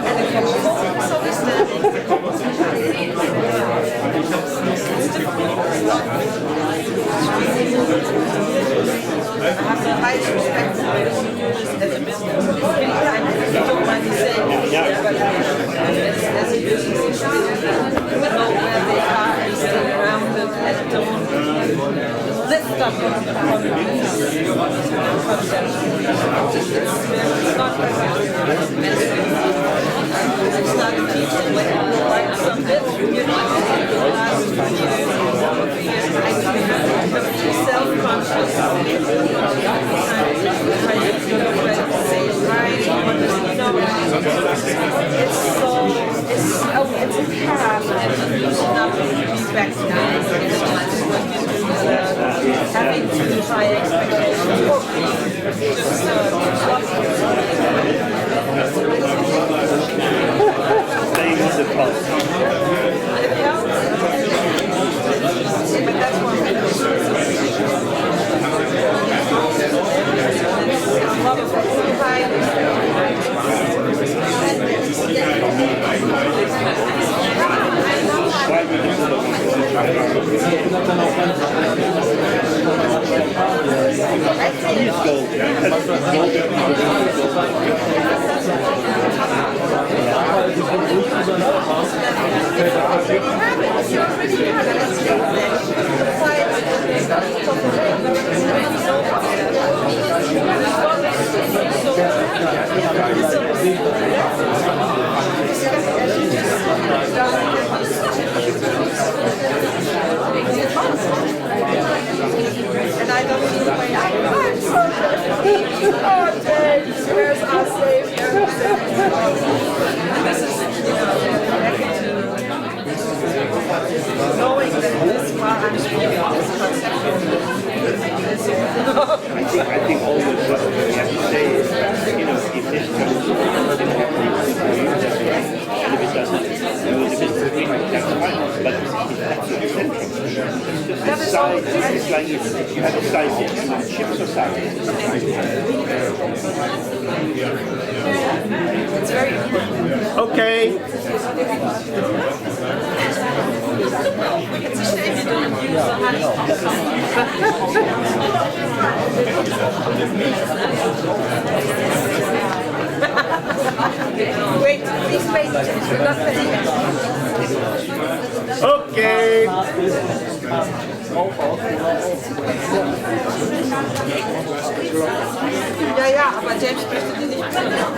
Speaker 2: And if you focus on understanding, I have the highest respect for those who do this as a business. I don't mind you saying it, but as a business, you know where they are and stay grounded and don't lift up on the concept. It's not like I started teaching when you write some bit, the last 2 years, I became self-conscious. It's a path and it's not back down. Having too high expectations or just
Speaker 1: Staying with the pulse.
Speaker 2: But that's one thing. And I don't see the way I'm so good. Oh, James, where's our Savior? And this is, knowing that this while I'm speaking this conceptual.
Speaker 1: I think always what we have to say is, if this comes to and if it doesn't, that's fine. But it's actually central. It's size. It's like you have a size chips or size.
Speaker 2: It's very important.
Speaker 1: Okay.
Speaker 2: It's a shame you don't use the honey. Wait, please wait. We're not finished.
Speaker 1: Okay.
Speaker 2: Ja, aber James möchte die nicht benutzen.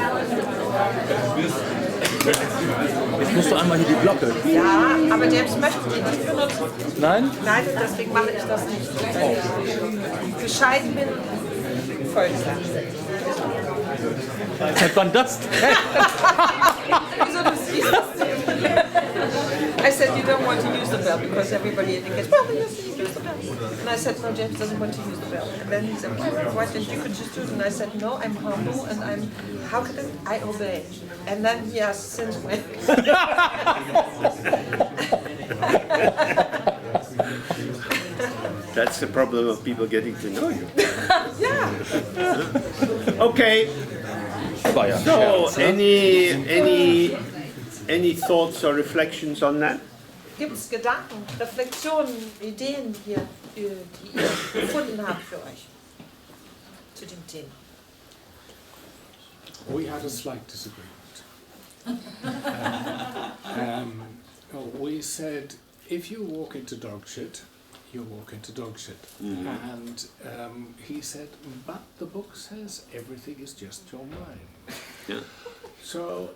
Speaker 3: Jetzt musst du einmal hier die Glocke.
Speaker 2: Ja, aber James möchte die nicht benutzen.
Speaker 3: Nein?
Speaker 2: Nein, deswegen mache ich das nicht. Weil ich bescheiden bin, folgt
Speaker 3: Seit wann das?
Speaker 2: Wieso, du siehst das nicht? I said you don't want to use the bell because everybody indicates, well, yes, you use the bell. And I said, no, James doesn't want to use the bell. And then he said, why don't you could just do it? And I said, no, I'm humble and how can I obey? And then he asked, since when?
Speaker 1: That's the problem of people getting to know you.
Speaker 2: Ja.
Speaker 1: Okay,
Speaker 3: War ja ein
Speaker 1: so
Speaker 3: Scherz, ne?
Speaker 1: any thoughts or reflections on that?
Speaker 2: Gibt es Gedanken, Reflexionen, Ideen hier, die ihr gefunden habt für euch zu dem Thema?
Speaker 4: We had a slight disagreement. We said, if you walk into dog shit, you walk into dog shit. And he said, but the book says everything is just your mind.
Speaker 1: Yeah.
Speaker 4: So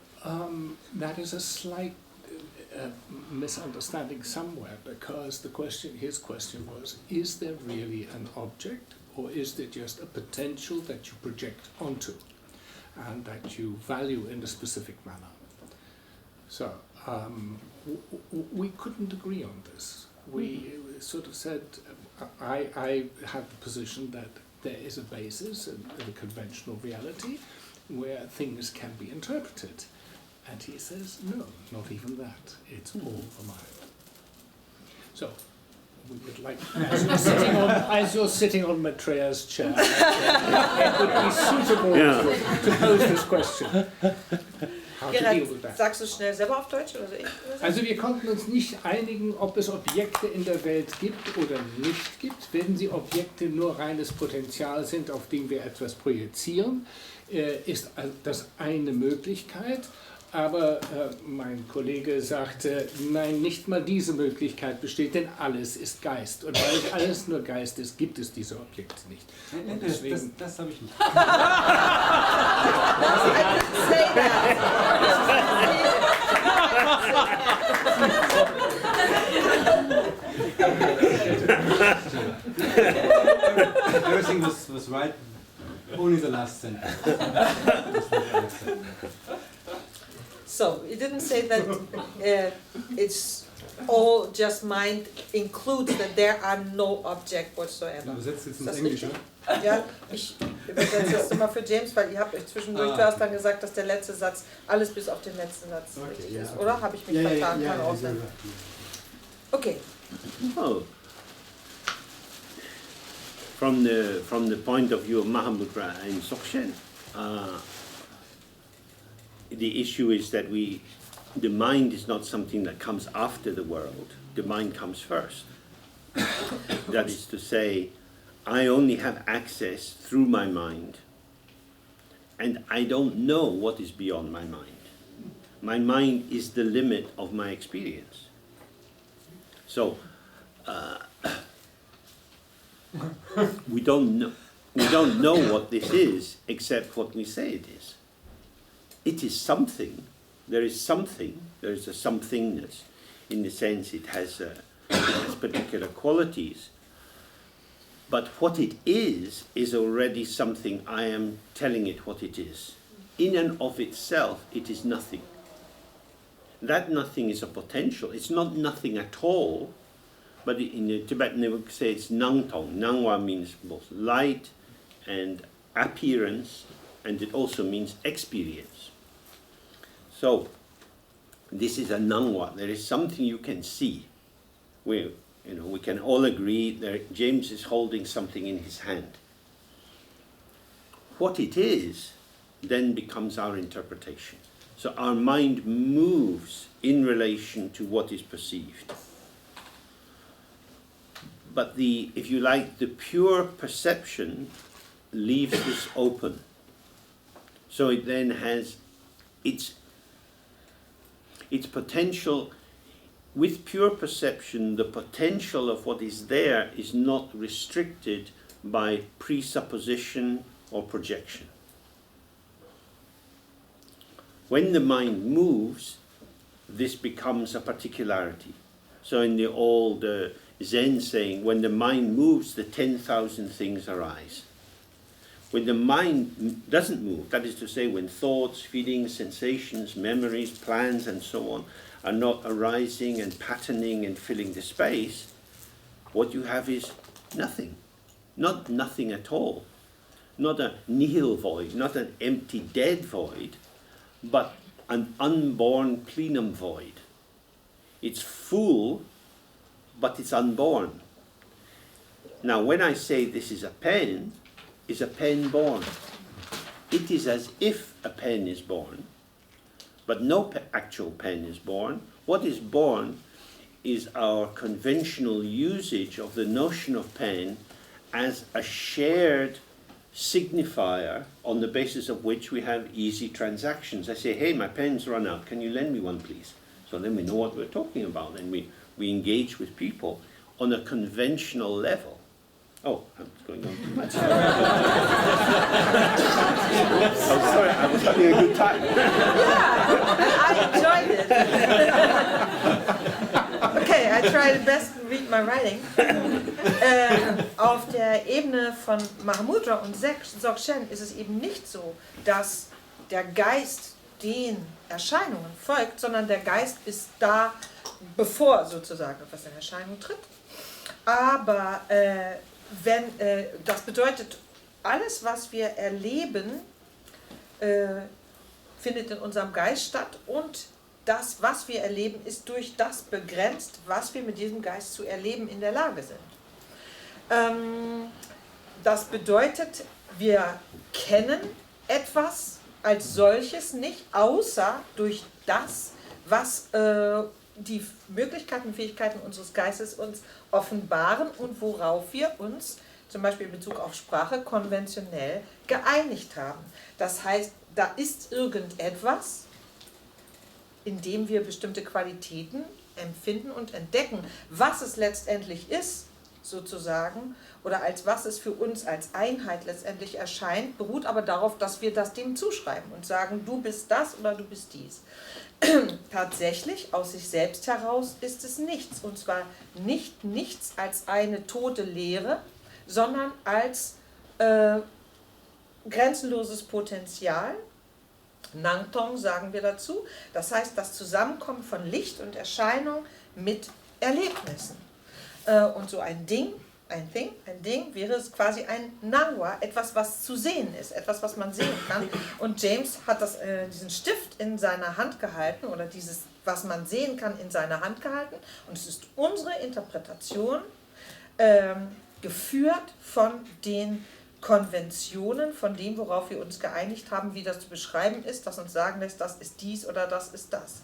Speaker 4: that is a slight misunderstanding somewhere, because his question was, is there really an object, or is there just a potential that you project onto and that you value in a specific manner? So we couldn't agree on this. We sort of said, I had the position that there is a basis in the conventional reality where things can be interpreted. And he says, no, not even that. It's all the mind. So, we would like, as you're sitting on Maitreya's chair, it would be suitable to pose this question. How to deal with that.
Speaker 2: Sagst du schnell selber auf Deutsch oder so?
Speaker 4: Also wir konnten uns nicht einigen, ob es Objekte in der Welt gibt oder nicht gibt. Wenn sie Objekte nur reines Potenzial sind, auf die wir etwas projizieren, ist das eine Möglichkeit. Aber mein Kollege sagte, nein, nicht mal diese Möglichkeit besteht, denn alles ist Geist. Und weil alles nur Geist ist, gibt es diese Objekte nicht.
Speaker 5: Nein, das habe ich nicht.
Speaker 2: Say
Speaker 5: Everything was right, only the last sentence.
Speaker 2: So, you didn't say that it's all just mind includes that there are no object whatsoever.
Speaker 5: Du übersetzt jetzt
Speaker 2: Ist das
Speaker 5: ins Englische.
Speaker 2: richtig? Ja, ich übersetze das immer für James, weil ihr habt euch zwischendurch, du hast dann gesagt, dass der letzte Satz, alles bis auf den letzten Satz richtig ist, oder? Habe ich mich vertan? Kann auch sein. Okay.
Speaker 1: Oh. From the point of view of Mahamudra and Dzogchen, the issue is that the mind is not something that comes after the world. The mind comes first. That is to say, I only have access through my mind, and I don't know what is beyond my mind. My mind is the limit of my experience. So, we don't know what this is except what we say it is. It is something. There is something. There is a somethingness, in the sense it has particular qualities. But what it is already something. I am telling it what it is. In and of itself, it is nothing. That nothing is a potential. It's not nothing at all. But in the Tibetan they would say it's nangtong. Nangwa means both light and appearance, and it also means experience. So, this is a nangwa. There is something you can see. We can all agree that James is holding something in his hand. What it is then becomes our interpretation. So our mind moves in relation to what is perceived. But if you like, the pure perception leaves this open. So it then has its potential. With pure perception, the potential of what is there is not restricted by presupposition or projection. When the mind moves, this becomes a particularity. So in the old Zen saying, when the mind moves, the 10,000 things arise. When the mind doesn't move, that is to say, when thoughts, feelings, sensations, memories, plans, and so on are not arising and patterning and filling the space, what you have is nothing. Not nothing at all. Not a nihil void, not an empty dead void, but an unborn plenum void. It's full, but it's unborn. Now, when I say this is a pen born? It is as if a pen is born, but no actual pen is born. What is born is our conventional usage of the notion of pen as a shared signifier on the basis of which we have easy transactions. I say, hey, my pen's run out, can you lend me one, please? So then we know what we're talking about, and we engage with people on a conventional level. Oh, I'm going on too much. I'm sorry, I was having a good time.
Speaker 2: Yeah, I enjoyed it. Okay, I try best to read my writing. Auf der Ebene von Mahamudra und Dzogchen ist es eben nicht so, dass der Geist den Erscheinungen folgt, sondern der Geist ist da, bevor sozusagen etwas in Erscheinung tritt. Aber das bedeutet, alles, was wir erleben, findet in unserem Geist statt, und das, was wir erleben, ist durch das begrenzt, was wir mit diesem Geist zu erleben in der Lage sind. Das bedeutet, wir kennen etwas als solches nicht, außer durch das, was die Möglichkeiten und Fähigkeiten unseres Geistes uns offenbaren und worauf wir uns, zum Beispiel in Bezug auf Sprache, konventionell geeinigt haben. Das heißt, da ist irgendetwas, in dem wir bestimmte Qualitäten empfinden und entdecken. Was es letztendlich ist, sozusagen, oder als was es für uns als Einheit letztendlich erscheint, beruht aber darauf, dass wir das dem zuschreiben und sagen, du bist das oder du bist dies. Tatsächlich, aus sich selbst heraus ist es nichts, und zwar nicht nichts als eine tote Leere, sondern als grenzenloses Potenzial. Nangtong sagen wir dazu, das heißt das Zusammenkommen von Licht und Erscheinung mit Erlebnissen. Und so ein Ding wäre es quasi ein Nangwa, etwas, was zu sehen ist, etwas, was man sehen kann. Und James hat diesen Stift in seiner Hand gehalten, oder dieses, was man sehen kann, in seiner Hand gehalten. Und es ist unsere Interpretation, geführt von den Konventionen, von dem, worauf wir uns geeinigt haben, wie das zu beschreiben ist, das uns sagen lässt, das ist dies oder das ist das.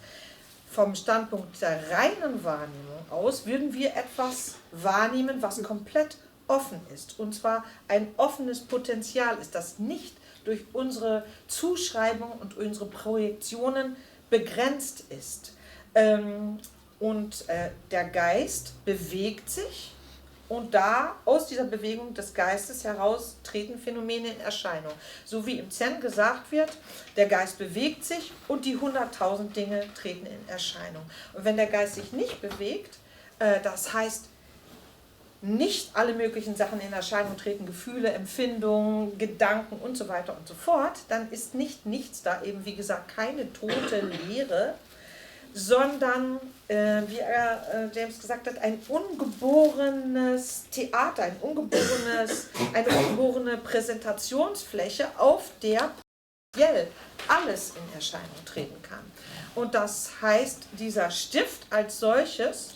Speaker 2: Vom Standpunkt der reinen Wahrnehmung aus würden wir etwas wahrnehmen, was komplett offen ist. Und zwar ein offenes Potenzial ist, das nicht durch unsere Zuschreibung und unsere Projektionen begrenzt ist. Und der Geist bewegt sich, und da, aus dieser Bewegung des Geistes heraus, treten Phänomene in Erscheinung. So wie im Zen gesagt wird, der Geist bewegt sich und die 100.000 Dinge treten in Erscheinung. Und wenn der Geist sich nicht bewegt, das heißt, nicht alle möglichen Sachen in Erscheinung treten, Gefühle, Empfindungen, Gedanken und so weiter und so fort, dann ist nicht nichts da, eben wie gesagt keine tote Leere, sondern, wie James gesagt hat, ein ungeborenes Theater, eine ungeborene Präsentationsfläche, auf der alles in Erscheinung treten kann. Und das heißt, dieser Stift als solches,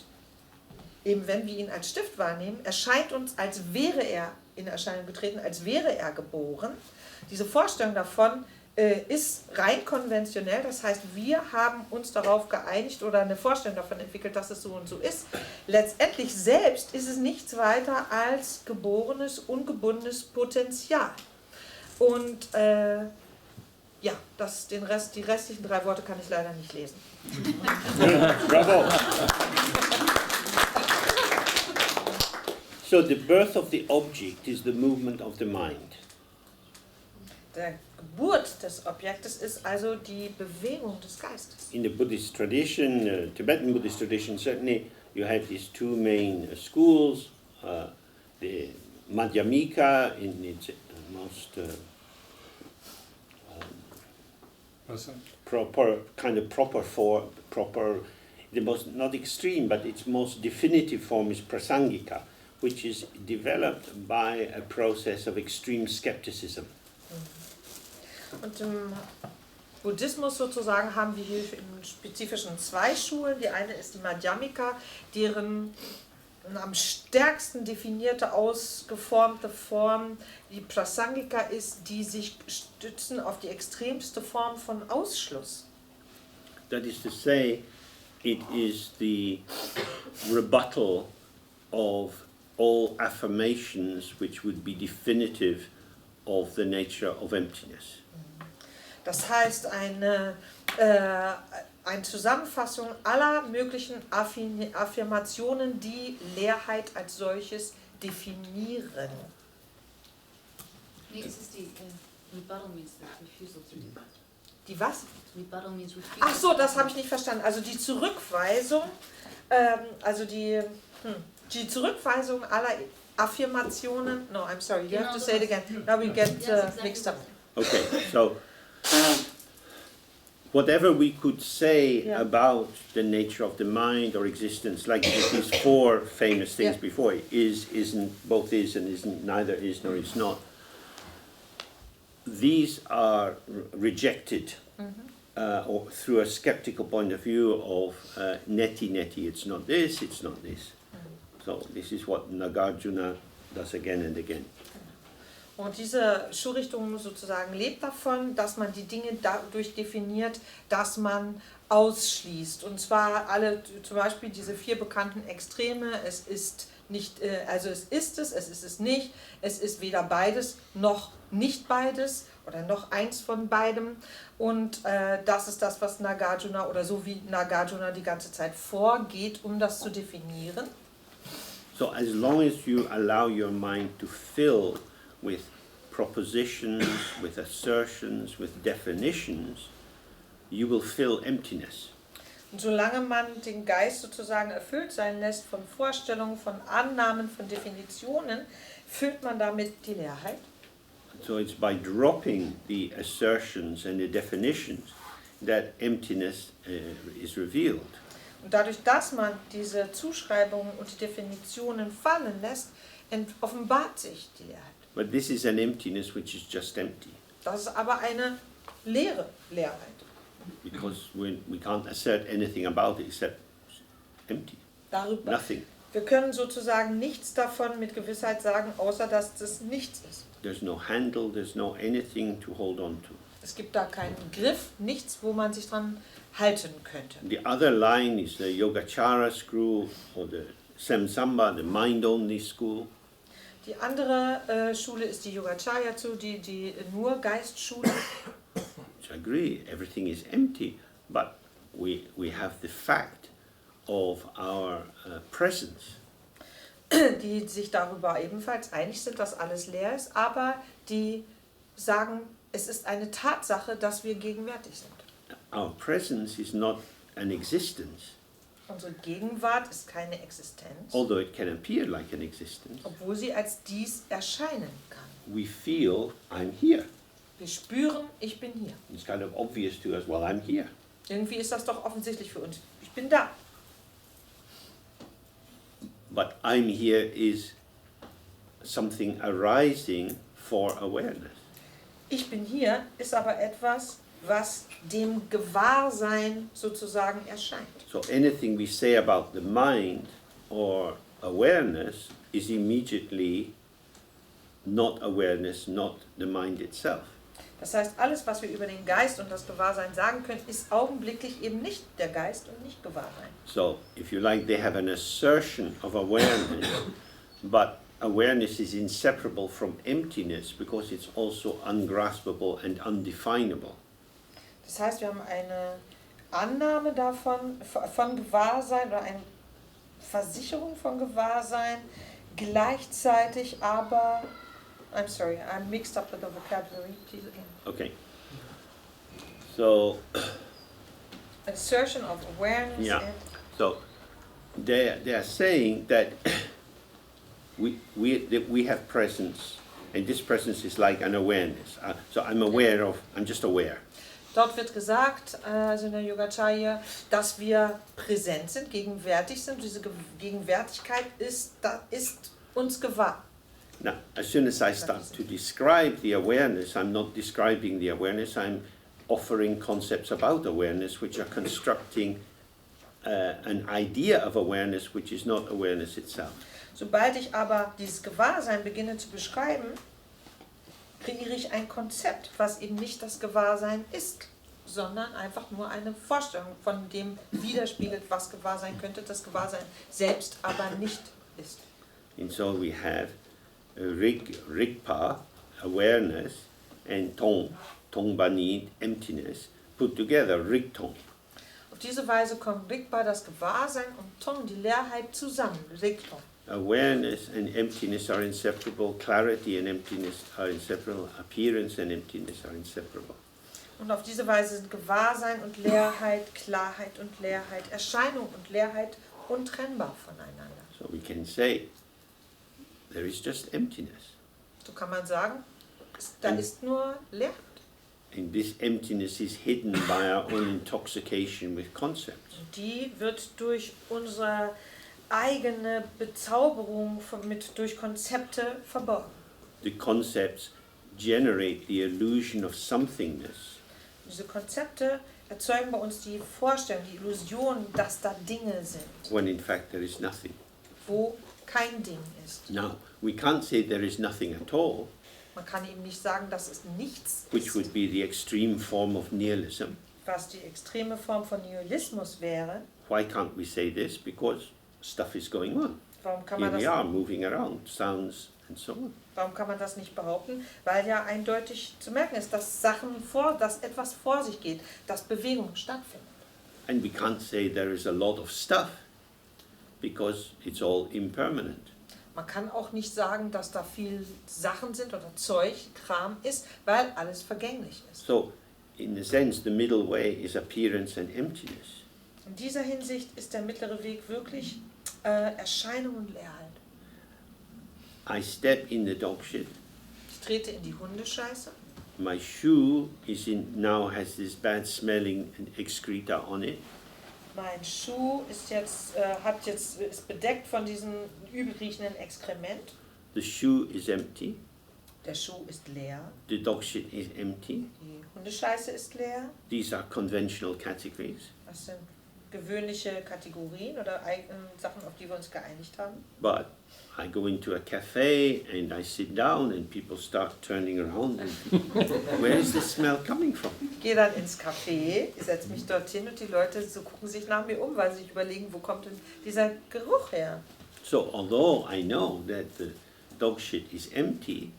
Speaker 2: eben wenn wir ihn als Stift wahrnehmen, erscheint uns, als wäre er in Erscheinung getreten, als wäre er geboren. Diese Vorstellung davon ist rein konventionell, das heißt, wir haben uns darauf geeinigt oder eine Vorstellung davon entwickelt, dass es so und so ist. Letztendlich selbst ist es nichts weiter als geborenes, ungebundenes Potenzial. Und ja, die restlichen 3 Worte kann ich leider nicht lesen.
Speaker 1: Bravo! So the birth of the object is the movement of the mind.
Speaker 2: Der Geburt des Objektes ist also die Bewegung des Geistes.
Speaker 1: In the Buddhist tradition, Tibetan Buddhist tradition, certainly you have these 2 main schools, the Madhyamika in its most
Speaker 4: Was that?
Speaker 1: proper kind of proper the most not extreme but its most definitive form is prasangika, which is developed by a process of extreme skepticism.
Speaker 2: Und im Buddhismus sozusagen haben wir hier im Spezifischen zwei Schulen. Die eine ist die Madhyamika, deren am stärksten definierte, ausgeformte Form die Prasangika ist, die sich stützen auf die extremste Form von Ausschluss.
Speaker 1: That is to say, it is the rebuttal of all affirmations which would be definitive of the nature of emptiness.
Speaker 2: Das heißt, eine Zusammenfassung aller möglichen Affirmationen, die Leerheit als solches definieren.
Speaker 6: Nee, es ist die rebuttal means the refusal to do.
Speaker 2: Die was?
Speaker 6: Rebuttal means refusal.
Speaker 2: Ach so, das habe ich nicht verstanden. Also die Zurückweisung, die Zurückweisung aller Affirmationen. No, I'm sorry, you have to say it again. Now we get mixed up.
Speaker 1: Okay, so whatever we could say
Speaker 2: Yeah.
Speaker 1: about the nature of the mind or existence, like these four famous things
Speaker 2: Yeah.
Speaker 1: before, is, isn't, both is and isn't, neither is nor is not, these are rejected or through a skeptical point of view of neti, it's not this, it's not this. So this is what Nagarjuna does again and again.
Speaker 2: Und diese Schulrichtung sozusagen lebt davon, dass man die Dinge dadurch definiert, dass man ausschließt. Und zwar alle, zum Beispiel diese vier bekannten Extreme, es ist nicht, also es ist es nicht, es ist weder beides noch nicht beides oder noch eins von beidem. Und das ist das, was Nagarjuna oder so wie Nagarjuna die ganze Zeit vorgeht, um das zu definieren.
Speaker 1: So as long as you allow your mind to fill with propositions, with assertions, with definitions, you will fill emptiness.
Speaker 2: Und solange man den Geist sozusagen erfüllt sein lässt von Vorstellungen, von Annahmen, von Definitionen, füllt man damit die Leerheit.
Speaker 1: So it's by dropping the assertions and the definitions that emptiness is revealed.
Speaker 2: Und dadurch, dass man diese Zuschreibungen und die Definitionen fallen lässt, offenbart sich die Leerheit.
Speaker 1: But this is an emptiness which is just empty,
Speaker 2: Das ist aber eine leere Leerheit.
Speaker 1: because we can't assert anything about it except empty,
Speaker 2: Darüber.
Speaker 1: nothing.
Speaker 2: Wir können sozusagen nichts davon mit Gewissheit sagen, außer dass das nichts ist.
Speaker 1: There's no handle, there's no anything to hold on to.
Speaker 2: Es gibt da keinen Griff, nichts, wo man sich dran halten könnte.
Speaker 1: The other line is the Yogacara school or the Samsamba, the mind-only school.
Speaker 2: Die andere Schule ist die Yogacarya, die nur Geistschule.
Speaker 1: Which I agree, everything is empty, but we have the fact of our presence.
Speaker 2: Die sich darüber ebenfalls einig sind, dass alles leer ist, aber die sagen, es ist eine Tatsache, dass wir gegenwärtig sind.
Speaker 1: Our presence is not an existence,
Speaker 2: Unsere Gegenwart ist keine Existenz,
Speaker 1: although it can appear like an existence.
Speaker 2: obwohl sie als dies erscheinen kann.
Speaker 1: We feel, I'm here.
Speaker 2: Wir spüren, ich bin hier.
Speaker 1: It's kind of obvious to us, well, I'm here.
Speaker 2: Irgendwie ist das doch offensichtlich für uns. Ich bin da.
Speaker 1: But I'm here is something arising for awareness.
Speaker 2: Ich bin hier ist aber etwas, was dem Gewahrsein sozusagen erscheint.
Speaker 1: So anything we say about the mind or awareness is immediately not awareness, not the mind itself.
Speaker 2: Das heißt, alles, was wir über den Geist und das Gewahrsein sagen können, ist augenblicklich eben nicht der Geist und nicht Gewahrsein.
Speaker 1: So, if you like, they have an assertion of awareness, but awareness is inseparable from emptiness because it's also ungraspable and undefinable.
Speaker 2: Das heißt, wir haben eine Annahme davon, von Gewahrsein oder eine Versicherung von Gewahrsein, gleichzeitig aber, I'm sorry, I'm mixed up with the vocabulary. Please again.
Speaker 1: Okay. So,
Speaker 2: Assertion of awareness.
Speaker 1: Yeah.
Speaker 2: And
Speaker 1: so they are saying that we have presence And this presence is like an awareness. So I'm just aware.
Speaker 2: Dort wird gesagt, also in der Yogacharya, dass wir präsent sind, gegenwärtig sind. Diese Gegenwärtigkeit ist uns gewahr.
Speaker 1: Now, as soon as I start to describe the awareness, I'm not describing the awareness, I'm offering concepts about awareness which are constructing an idea of awareness which is not awareness itself.
Speaker 2: Sobald ich aber dieses Gewahrsein beginne zu beschreiben, kreiere ich ein Konzept, was eben nicht das Gewahrsein ist, sondern einfach nur eine Vorstellung von dem widerspiegelt, was Gewahrsein könnte, das Gewahrsein selbst aber nicht ist.
Speaker 1: And so we have Rigpa, awareness, and Tong Bani, emptiness, put together, Rigtong.
Speaker 2: Auf diese Weise kommt Rigpa, das Gewahrsein, und Tong, die Leerheit, zusammen, Rigtong.
Speaker 1: Awareness and emptiness are inseparable, clarity and emptiness are inseparable, appearance and emptiness are inseparable.
Speaker 2: Und auf diese Weise sind Gewahrsein und Leerheit, Klarheit und Leerheit, Erscheinung und Leerheit untrennbar voneinander.
Speaker 1: So we can say, there is just emptiness.
Speaker 2: So kann man sagen, da ist nur Leerheit.
Speaker 1: And this emptiness is hidden by our own intoxication with concepts.
Speaker 2: Und die wird durch unsere eigene Bezauberung durch Konzepte verborgen.
Speaker 1: The concepts generate the illusion of somethingness.
Speaker 2: Diese Konzepte erzeugen bei uns die Vorstellung, die Illusion, dass da Dinge sind,
Speaker 1: When in fact there is nothing.
Speaker 2: wo kein Ding ist.
Speaker 1: Now, we can't say there is nothing at all,
Speaker 2: Man kann eben nicht sagen, dass es nichts
Speaker 1: which
Speaker 2: ist,
Speaker 1: would be the extreme form of nihilism.
Speaker 2: was die extreme Form von Nihilismus wäre.
Speaker 1: Why can't we say this? Because stuff is going on.
Speaker 2: Warum kann
Speaker 1: Here
Speaker 2: man
Speaker 1: we are
Speaker 2: das,
Speaker 1: moving around, sounds and so on.
Speaker 2: warum kann man das nicht behaupten? Weil ja eindeutig zu merken ist, dass dass etwas vor sich geht, dass Bewegung stattfindet.
Speaker 1: And we can't say there is a lot of stuff because it's all impermanent.
Speaker 2: Man kann auch nicht sagen, dass da viel Sachen sind oder Zeug, Kram ist, weil alles vergänglich ist.
Speaker 1: So, in a sense, the middle way is appearance and emptiness.
Speaker 2: In dieser Hinsicht ist der mittlere Weg wirklich Erscheinung und Leerheit.
Speaker 1: I step in the dog shit.
Speaker 2: Ich trete in die Hundescheiße.
Speaker 1: My shoe now has this bad smelling excreta on it.
Speaker 2: Mein Schuh ist ist bedeckt von diesem übelriechenden Exkrement.
Speaker 1: The shoe is empty.
Speaker 2: Der Schuh ist leer.
Speaker 1: The dog shit is empty.
Speaker 2: Die Hundescheiße ist leer.
Speaker 1: These are conventional categories.
Speaker 2: Das sind gewöhnliche Kategorien oder Sachen, auf die wir uns geeinigt haben.
Speaker 1: But I go into a cafe and I sit down and people start turning around and where is the smell coming from?
Speaker 2: Ich gehe dann ins Café, ich setze mich dorthin und die Leute gucken sich nach mir um, weil sie sich überlegen, wo kommt denn dieser Geruch her?
Speaker 1: So although I know that the dog shit is empty,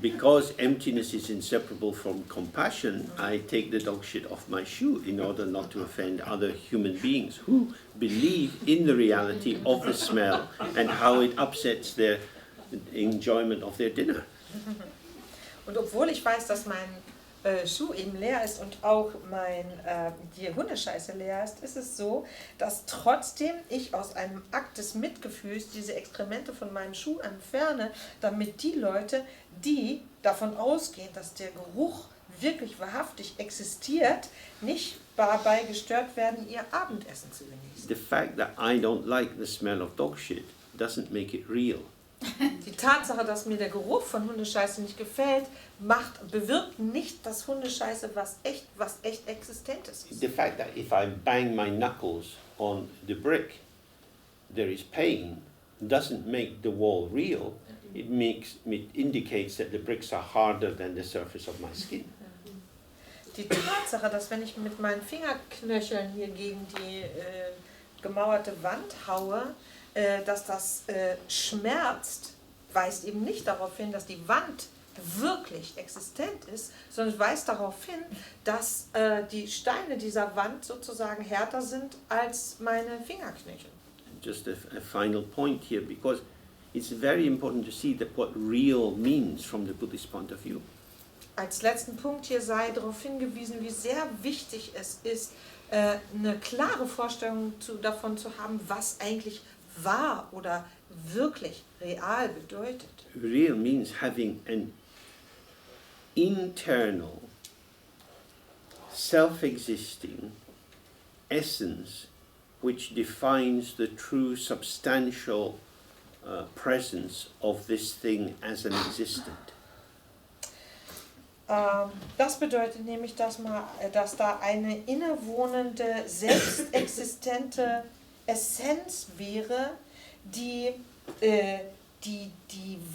Speaker 1: because emptiness is inseparable from compassion, I take the dog shit off my shoe in order not to offend other human beings who believe in the reality of the smell and how it upsets their enjoyment of their dinner.
Speaker 2: Und obwohl ich weiß, dass mein Schuh eben leer ist und auch die Hundescheiße leer ist es so, dass trotzdem ich aus einem Akt des Mitgefühls diese Exkremente von meinem Schuh entferne, damit die Leute, die davon ausgehen, dass der Geruch wirklich wahrhaftig existiert, nicht dabei gestört werden, ihr Abendessen zu genießen.
Speaker 1: The fact that I don't like the smell of dog shit doesn't make it real.
Speaker 2: Die Tatsache, dass mir der Geruch von Hundescheiße nicht gefällt, bewirkt nicht, dass Hundescheiße was echt Existentes ist.
Speaker 1: The fact that if I bang my knuckles on the brick, there is pain, doesn't make the wall real. It indicates that the bricks are harder than the surface of my skin.
Speaker 2: Die Tatsache, dass wenn ich mit meinen Fingerknöcheln hier gegen die gemauerte Wand haue, dass das schmerzt, weist eben nicht darauf hin, dass die Wand wirklich existent ist, sondern weist darauf hin, dass die Steine dieser Wand sozusagen härter sind als meine Fingerknöchel.
Speaker 1: Just a final point here, because it's very important to see that what real means from the Buddhist point of view.
Speaker 2: Als letzten Punkt hier sei darauf hingewiesen, wie sehr wichtig es ist, eine klare Vorstellung davon zu haben, was eigentlich wahr oder wirklich real bedeutet.
Speaker 1: Real means having an internal, self-existing essence which defines the true substantial presence of this thing as an existent.
Speaker 2: Das bedeutet nämlich, dass da eine innewohnende, selbstexistente Essenz wäre, die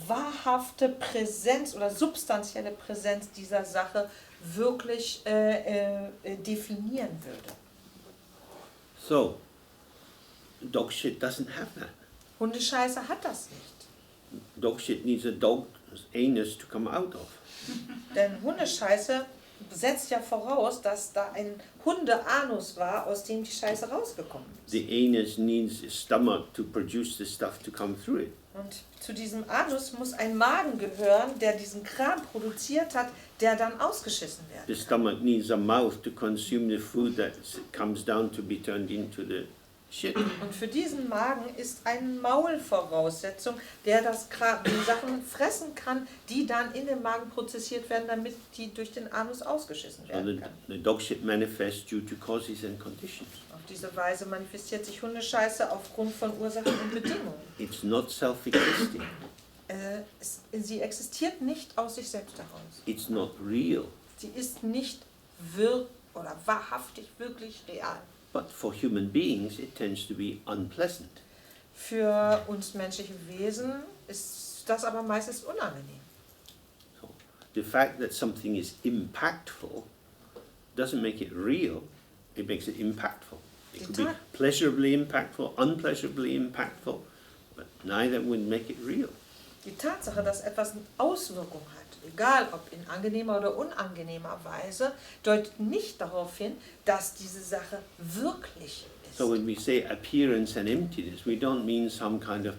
Speaker 2: wahrhafte Präsenz oder substanzielle Präsenz dieser Sache wirklich definieren würde.
Speaker 1: So, dog shit doesn't have that.
Speaker 2: Hundescheiße hat das nicht.
Speaker 1: Dog shit needs a dog's anus to come out of.
Speaker 2: Denn Hundescheiße setzt ja voraus, dass da ein Hundeanus war, aus dem die Scheiße rausgekommen ist.
Speaker 1: The anus needs a stomach to produce the stuff to come through it.
Speaker 2: Und zu diesem Anus muss ein Magen gehören, der diesen Kram produziert hat, der dann ausgeschissen wird.
Speaker 1: The stomach needs a mouth to consume the food that comes down to be turned into the shit.
Speaker 2: Und für diesen Magen ist ein Maul Voraussetzung, der die Sachen fressen kann, die dann in den Magen prozessiert werden, damit die durch den Anus ausgeschissen
Speaker 1: So
Speaker 2: werden kann.
Speaker 1: the dog shit manifests due to causes and conditions.
Speaker 2: Auf diese Weise manifestiert sich Hundescheiße aufgrund von Ursachen und Bedingungen.
Speaker 1: It's not self-existing.
Speaker 2: Sie existiert nicht aus sich selbst heraus.
Speaker 1: It's not real.
Speaker 2: Sie ist nicht oder wahrhaftig wirklich real.
Speaker 1: But for human beings, it tends to be unpleasant.
Speaker 2: Für uns menschliche Wesen ist das aber meistens unangenehm.
Speaker 1: So the fact that something is impactful doesn't make it real, it makes it impactful. It could be pleasurably impactful, unpleasurably impactful, but neither would make it real.
Speaker 2: Die Tatsache, dass etwas eine Auswirkung hat, egal ob in angenehmer oder unangenehmer Weise, deutet nicht darauf hin, dass diese Sache wirklich ist.
Speaker 1: So when we say appearance and emptiness, we don't mean some kind of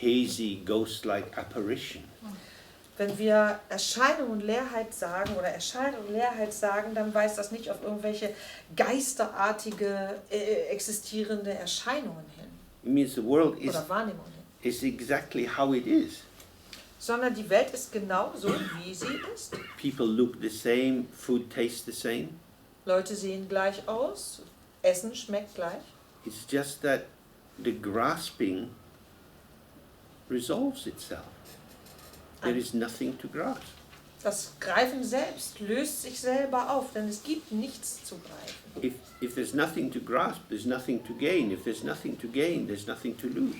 Speaker 1: hazy, ghost-like apparition.
Speaker 2: Wenn wir Erscheinung und Leerheit sagen oder Erscheinung und Leerheit sagen, dann weist das nicht auf irgendwelche geisterartige existierende Erscheinungen hin
Speaker 1: It means the world
Speaker 2: oder Wahrnehmungen hin,
Speaker 1: is exactly how it is.
Speaker 2: sondern die Welt ist genau so, wie sie ist.
Speaker 1: People look the same, food tastes the same.
Speaker 2: Leute sehen gleich aus, Essen schmeckt gleich.
Speaker 1: It's just that the grasping resolves itself. There is nothing to grasp.
Speaker 2: Das Greifen selbst löst sich selber auf, denn es gibt nichts zu greifen.
Speaker 1: If there's nothing to grasp, there's nothing to gain. If there's nothing to gain, there's nothing to lose.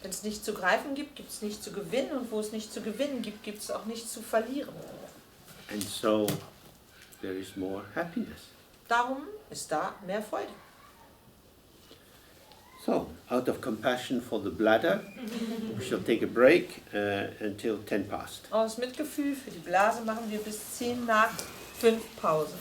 Speaker 2: Wenn es nichts zu greifen gibt, gibt es nichts zu gewinnen, und wo es nichts zu gewinnen gibt, gibt es auch nichts zu verlieren.
Speaker 1: And so there is more happiness.
Speaker 2: Darum ist da mehr Freude.
Speaker 1: So, out of compassion for the bladder, we shall take a break until 10 past.
Speaker 2: Aus Mitgefühl für die Blase machen wir bis 10 nach 5 Pause.